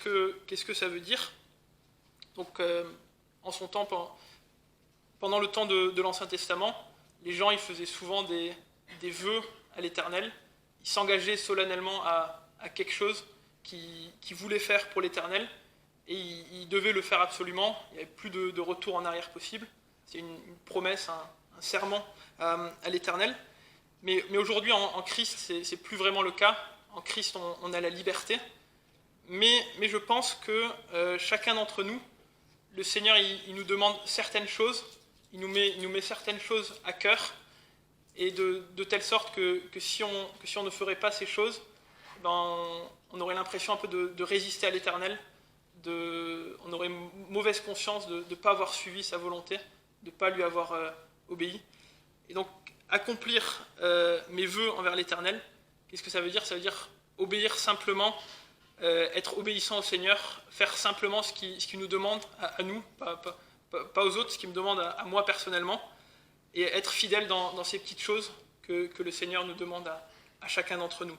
que ça veut dire? Donc, en son temps, pendant le temps de l'Ancien Testament, les gens ils faisaient souvent des vœux à l'Éternel. Ils s'engageaient solennellement à quelque chose qu'ils voulaient faire pour l'Éternel, et ils devaient le faire absolument. Il n'y avait plus de retour en arrière possible. C'est une promesse, un serment à l'Éternel. Mais aujourd'hui, en Christ, c'est plus vraiment le cas. En Christ, on a la liberté. Mais je pense que chacun d'entre nous, le Seigneur, il nous demande certaines choses. Il nous met certaines choses à cœur. Et de telle sorte que si on ne ferait pas ces choses, on aurait l'impression un peu de résister à l'Éternel. On aurait une mauvaise conscience de ne pas avoir suivi sa volonté, de ne pas lui avoir obéi. Et donc, accomplir mes vœux envers l'Éternel, qu'est-ce que ça veut dire? Ça veut dire obéir simplement, être obéissant au Seigneur, faire simplement ce qu'il nous demande à nous, pas aux autres, ce qu'il me demande à moi personnellement, et être fidèle dans ces petites choses que le Seigneur nous demande à chacun d'entre nous.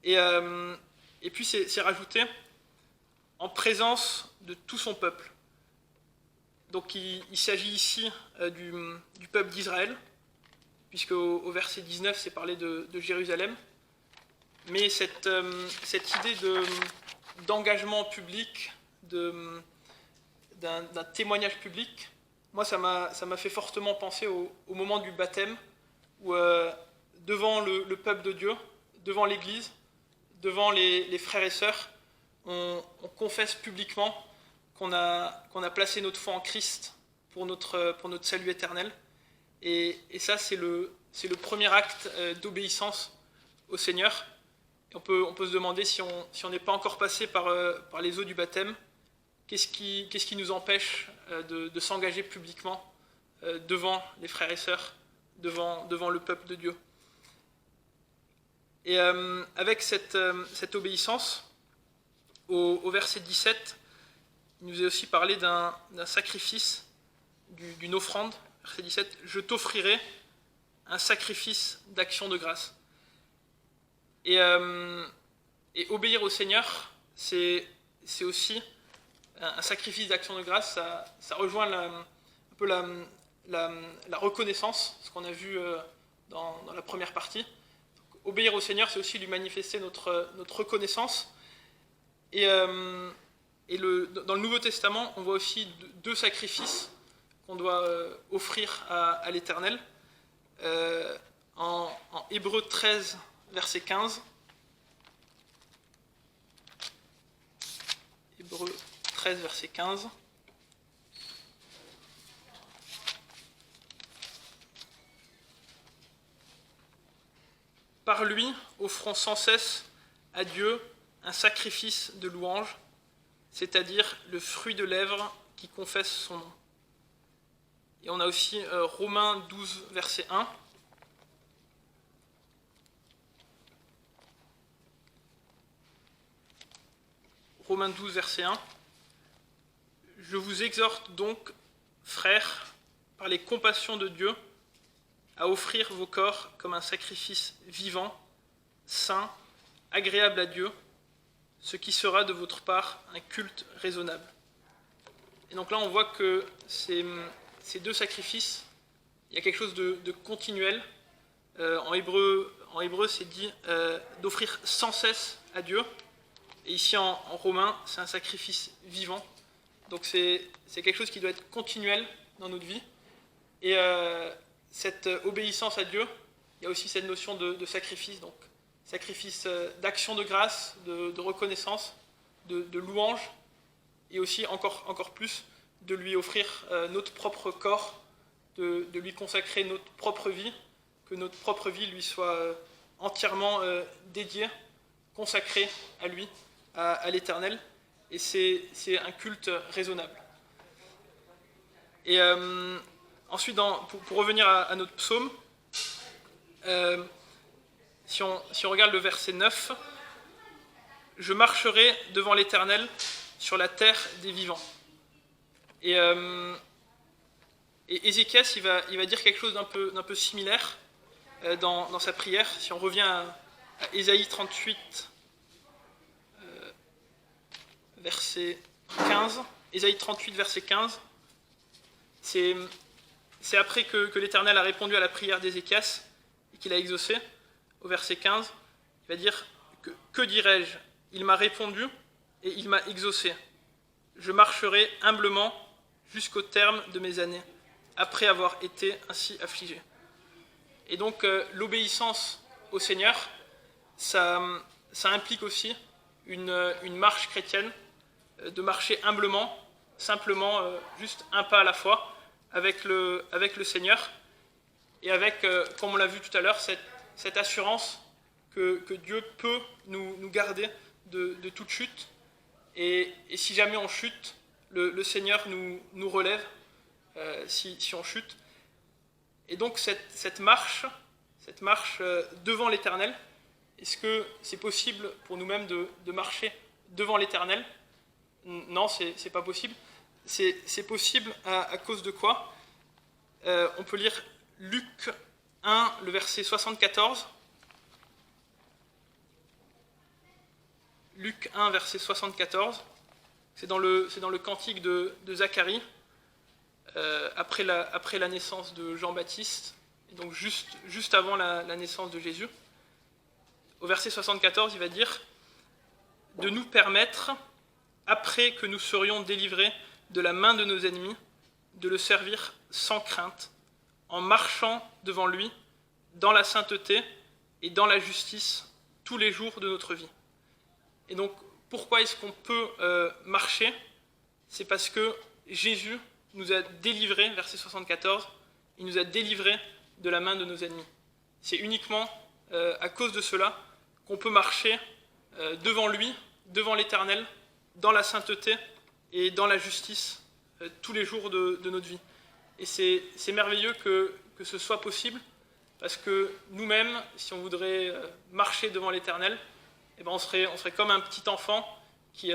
Et puis c'est rajouté en présence de tout son peuple. Donc il s'agit ici du peuple d'Israël, puisque au verset 19 c'est parlé de Jérusalem. Mais cette idée d'engagement public, d'un témoignage public, moi ça m'a fait fortement penser au moment du baptême, où devant le peuple de Dieu, devant l'Église, devant les frères et sœurs, on confesse publiquement qu'on a placé notre foi en Christ pour notre salut éternel. Et ça, c'est le premier acte d'obéissance au Seigneur. Et on peut se demander si on n'est pas encore passé par les eaux du baptême, qu'est-ce qui nous empêche de s'engager publiquement devant les frères et sœurs, devant le peuple de Dieu. Et avec cette obéissance, au verset 17, il nous est aussi parlé d'un sacrifice, d'une offrande. Verset 17, « Je t'offrirai un sacrifice d'action de grâce ». Et obéir au Seigneur, c'est aussi un sacrifice d'action de grâce. Ça rejoint un peu la reconnaissance, ce qu'on a vu dans la première partie. Donc, obéir au Seigneur, c'est aussi lui manifester notre reconnaissance. Et dans le Nouveau Testament, on voit aussi deux sacrifices qu'on doit offrir à l'Éternel. En Hébreux 13, verset 15. Hébreux 13, verset 15. Par lui, offrons sans cesse à Dieu un sacrifice de louange, c'est-à-dire le fruit de lèvres qui confesse son nom. Et on a aussi Romains 12, verset 1. Romains 12, verset 1. « Je vous exhorte donc, frères, par les compassions de Dieu, à offrir vos corps comme un sacrifice vivant, saint, agréable à Dieu, ce qui sera de votre part un culte raisonnable. » Et donc là, on voit que ces deux sacrifices, il y a quelque chose de continuel. En hébreu, c'est dit d'offrir sans cesse à Dieu. Et ici, en romain, c'est un sacrifice vivant. Donc c'est quelque chose qui doit être continuel dans notre vie. Et cette obéissance à Dieu, il y a aussi cette notion de sacrifice. Donc sacrifice d'action de grâce, de reconnaissance, de louange, et aussi encore plus de lui offrir notre propre corps, de lui consacrer notre propre vie, que notre propre vie lui soit entièrement dédiée, consacrée à lui, à l'Éternel, et c'est un culte raisonnable. Et ensuite, pour revenir à notre psaume, si on regarde le verset 9, « Je marcherai devant l'Éternel sur la terre des vivants. Et Ézéchias, il va dire quelque chose d'un peu similaire dans sa prière. Si on revient à Ésaïe 38, verset 15, Ésaïe 38, verset 15, c'est après que l'Éternel a répondu à la prière d'Ézéchias et qu'il a exaucé. Au verset 15, il va dire que dirais-je? Il m'a répondu et il m'a exaucé. Je marcherai humblement jusqu'au terme de mes années, après avoir été ainsi affligé. Et donc l'obéissance au Seigneur, ça implique aussi une marche chrétienne, de marcher humblement, simplement juste un pas à la fois, avec le Seigneur, et avec, comme on l'a vu tout à l'heure, cette assurance que Dieu peut nous garder de toute chute, et si jamais on chute, le Seigneur nous relève si on chute. Et donc cette marche devant l'Éternel, est-ce que c'est possible pour nous-mêmes de marcher devant l'Éternel? Non, c'est pas possible. C'est possible à cause de quoi? On peut lire Luc 1, le verset 74. Luc 1, verset 74. C'est dans le cantique de Zacharie, après la naissance de Jean-Baptiste, et donc juste avant la naissance de Jésus. Au verset 74, il va dire « De nous permettre, après que nous serions délivrés de la main de nos ennemis, de le servir sans crainte, en marchant devant lui, dans la sainteté et dans la justice, tous les jours de notre vie. » Et donc, pourquoi est-ce qu'on peut marcher? C'est parce que Jésus nous a délivrés, verset 74, il nous a délivrés de la main de nos ennemis. C'est uniquement à cause de cela qu'on peut marcher devant lui, devant l'Éternel, dans la sainteté et dans la justice tous les jours de notre vie. Et c'est merveilleux que ce soit possible, parce que nous-mêmes, si on voudrait marcher devant l'Éternel, eh ben on serait comme un petit enfant qui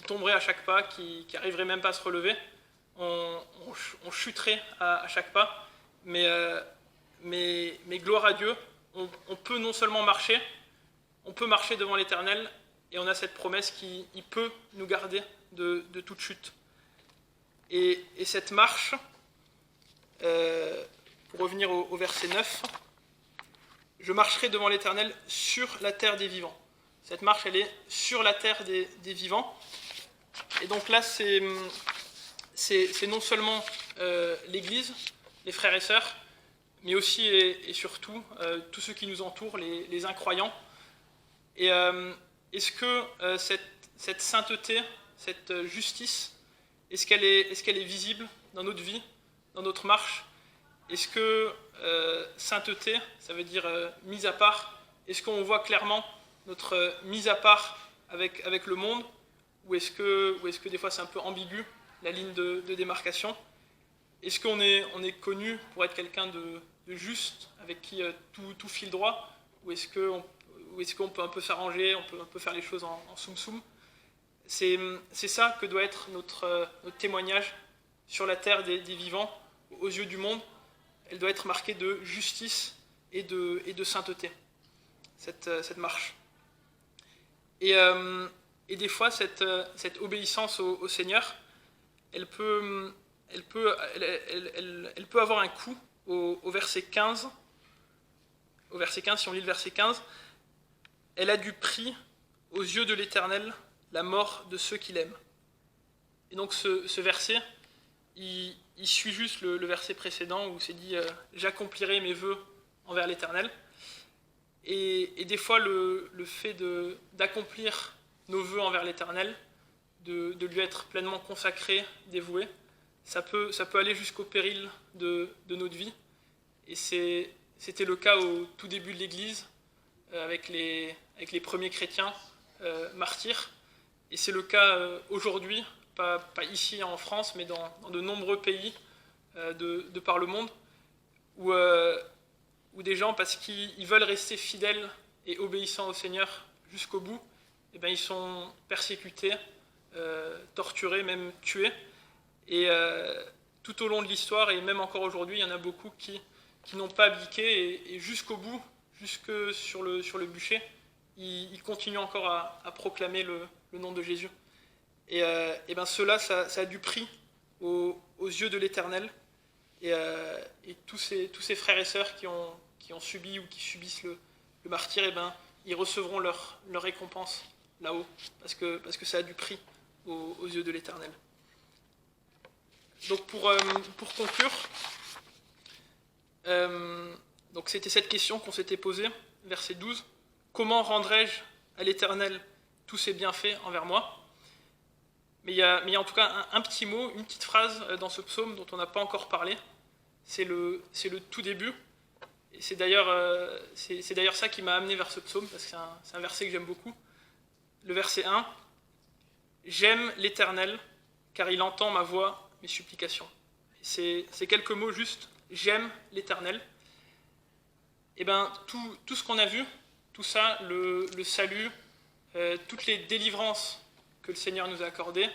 tomberait à chaque pas, qui n'arriverait même pas à se relever. On chuterait à chaque pas, mais gloire à Dieu, on peut non seulement marcher, on peut marcher devant l'Éternel, et on a cette promesse qu'il peut nous garder de toute chute. Et cette marche, pour revenir au verset 9, « Je marcherai devant l'Éternel sur la terre des vivants ». Cette marche, elle est sur la terre des vivants. Et donc là, c'est non seulement l'Église, les frères et sœurs, mais aussi et surtout tous ceux qui nous entourent, les incroyants. Et est-ce que cette sainteté, cette justice, est-ce qu'elle est visible dans notre vie, dans notre marche? Est-ce que sainteté, ça veut dire mise à part? Est-ce qu'on voit clairement notre mise à part avec le monde? Ou est-ce que des fois c'est un peu ambigu, la ligne de démarcation? Est-ce qu'on est connu pour être quelqu'un de juste, avec qui tout file droit? Ou est-ce qu'on peut un peu s'arranger, on peut un peu faire les choses en soum-soum? C'est ça que doit être notre témoignage sur la terre des vivants, aux yeux du monde. Elle doit être marquée de justice et de sainteté, cette marche. Et des fois, cette obéissance au Seigneur, elle peut avoir un coût. Au verset 15, si on lit le verset 15, « Elle a du prix aux yeux de l'Éternel, la mort de ceux qui l'aiment. » Et donc ce verset, il suit juste le verset précédent où c'est dit « J'accomplirai mes vœux envers l'Éternel ». Et des fois, le fait d'accomplir nos vœux envers l'Éternel, de lui être pleinement consacré, dévoué, ça peut aller jusqu'au péril de notre vie. Et c'était le cas au tout début de l'Église, avec les premiers chrétiens martyrs. Et c'est le cas aujourd'hui, pas ici en France, mais dans de nombreux pays de par le monde, où des gens, parce qu'ils veulent rester fidèles et obéissants au Seigneur jusqu'au bout, eh bien, ils sont persécutés, torturés, même tués. Et tout au long de l'histoire, et même encore aujourd'hui, il y en a beaucoup qui n'ont pas abdiqué, et jusqu'au bout, jusque sur le bûcher, ils continuent encore à proclamer le nom de Jésus. Et ben cela, ça a du prix aux yeux de l'Éternel. Et tous ces frères et sœurs qui ont subi ou qui subissent le martyre, et ben, ils recevront leur récompense là-haut, parce que ça a du prix aux yeux de l'Éternel. Donc pour conclure, donc c'était cette question qu'on s'était posée, verset 12. Comment rendrai-je à l'Éternel tous ses bienfaits envers moi ? Mais il y a en tout cas un petit mot, une petite phrase dans ce psaume dont on n'a pas encore parlé. C'est le tout début. Et c'est d'ailleurs ça qui m'a amené vers ce psaume, parce que c'est un verset que j'aime beaucoup. Le verset 1. « J'aime l'Éternel, car il entend ma voix, mes supplications. » C'est quelques mots juste. « J'aime l'Éternel. » Et bien, tout ce qu'on a vu, tout ça, le salut, toutes les délivrances que le Seigneur nous a accordées,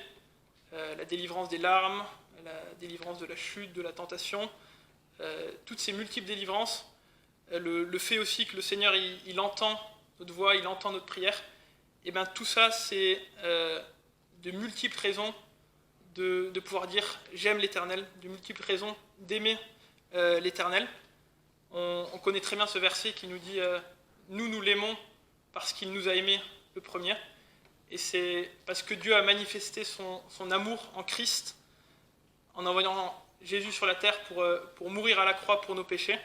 la délivrance des larmes, la délivrance de la chute, de la tentation, toutes ces multiples délivrances, le fait aussi que le Seigneur il entend notre voix, il entend notre prière, et bien tout ça c'est de multiples raisons de pouvoir dire j'aime l'Éternel, de multiples raisons d'aimer l'Éternel. On connaît très bien ce verset qui nous dit nous l'aimons parce qu'il nous a aimés le premier, et c'est parce que Dieu a manifesté son amour en Christ en envoyant Jésus sur la terre pour mourir à la croix pour nos péchés,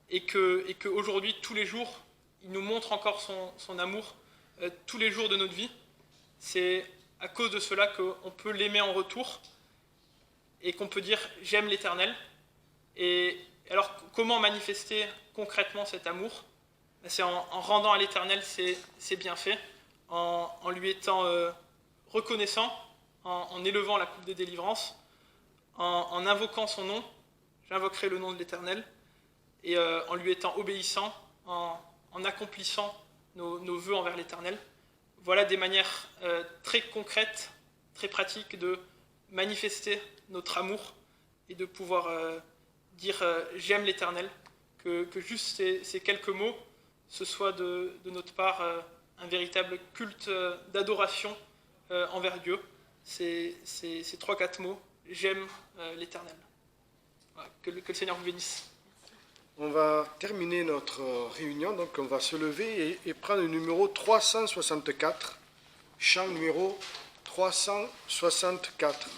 et que aujourd'hui, tous les jours, il nous montre encore son amour, tous les jours de notre vie. C'est à cause de cela qu'on peut l'aimer en retour, et qu'on peut dire « j'aime l'Éternel ». Et alors, comment manifester concrètement cet amour ? C'est en rendant à l'Éternel ses bienfaits, en lui étant reconnaissant, en élevant la coupe des délivrances, en invoquant son nom, j'invoquerai le nom de l'Éternel, et en lui étant obéissant, en accomplissant nos vœux envers l'Éternel. Voilà des manières très concrètes, très pratiques de manifester notre amour et de pouvoir dire j'aime l'Éternel, que juste ces quelques mots, ce soit de notre part un véritable culte d'adoration envers Dieu. Ces 3-4 mots, j'aime l'Éternel. Voilà, que le Seigneur vous bénisse.
On va terminer notre réunion, donc on va se lever et prendre le numéro 364, chant numéro 364.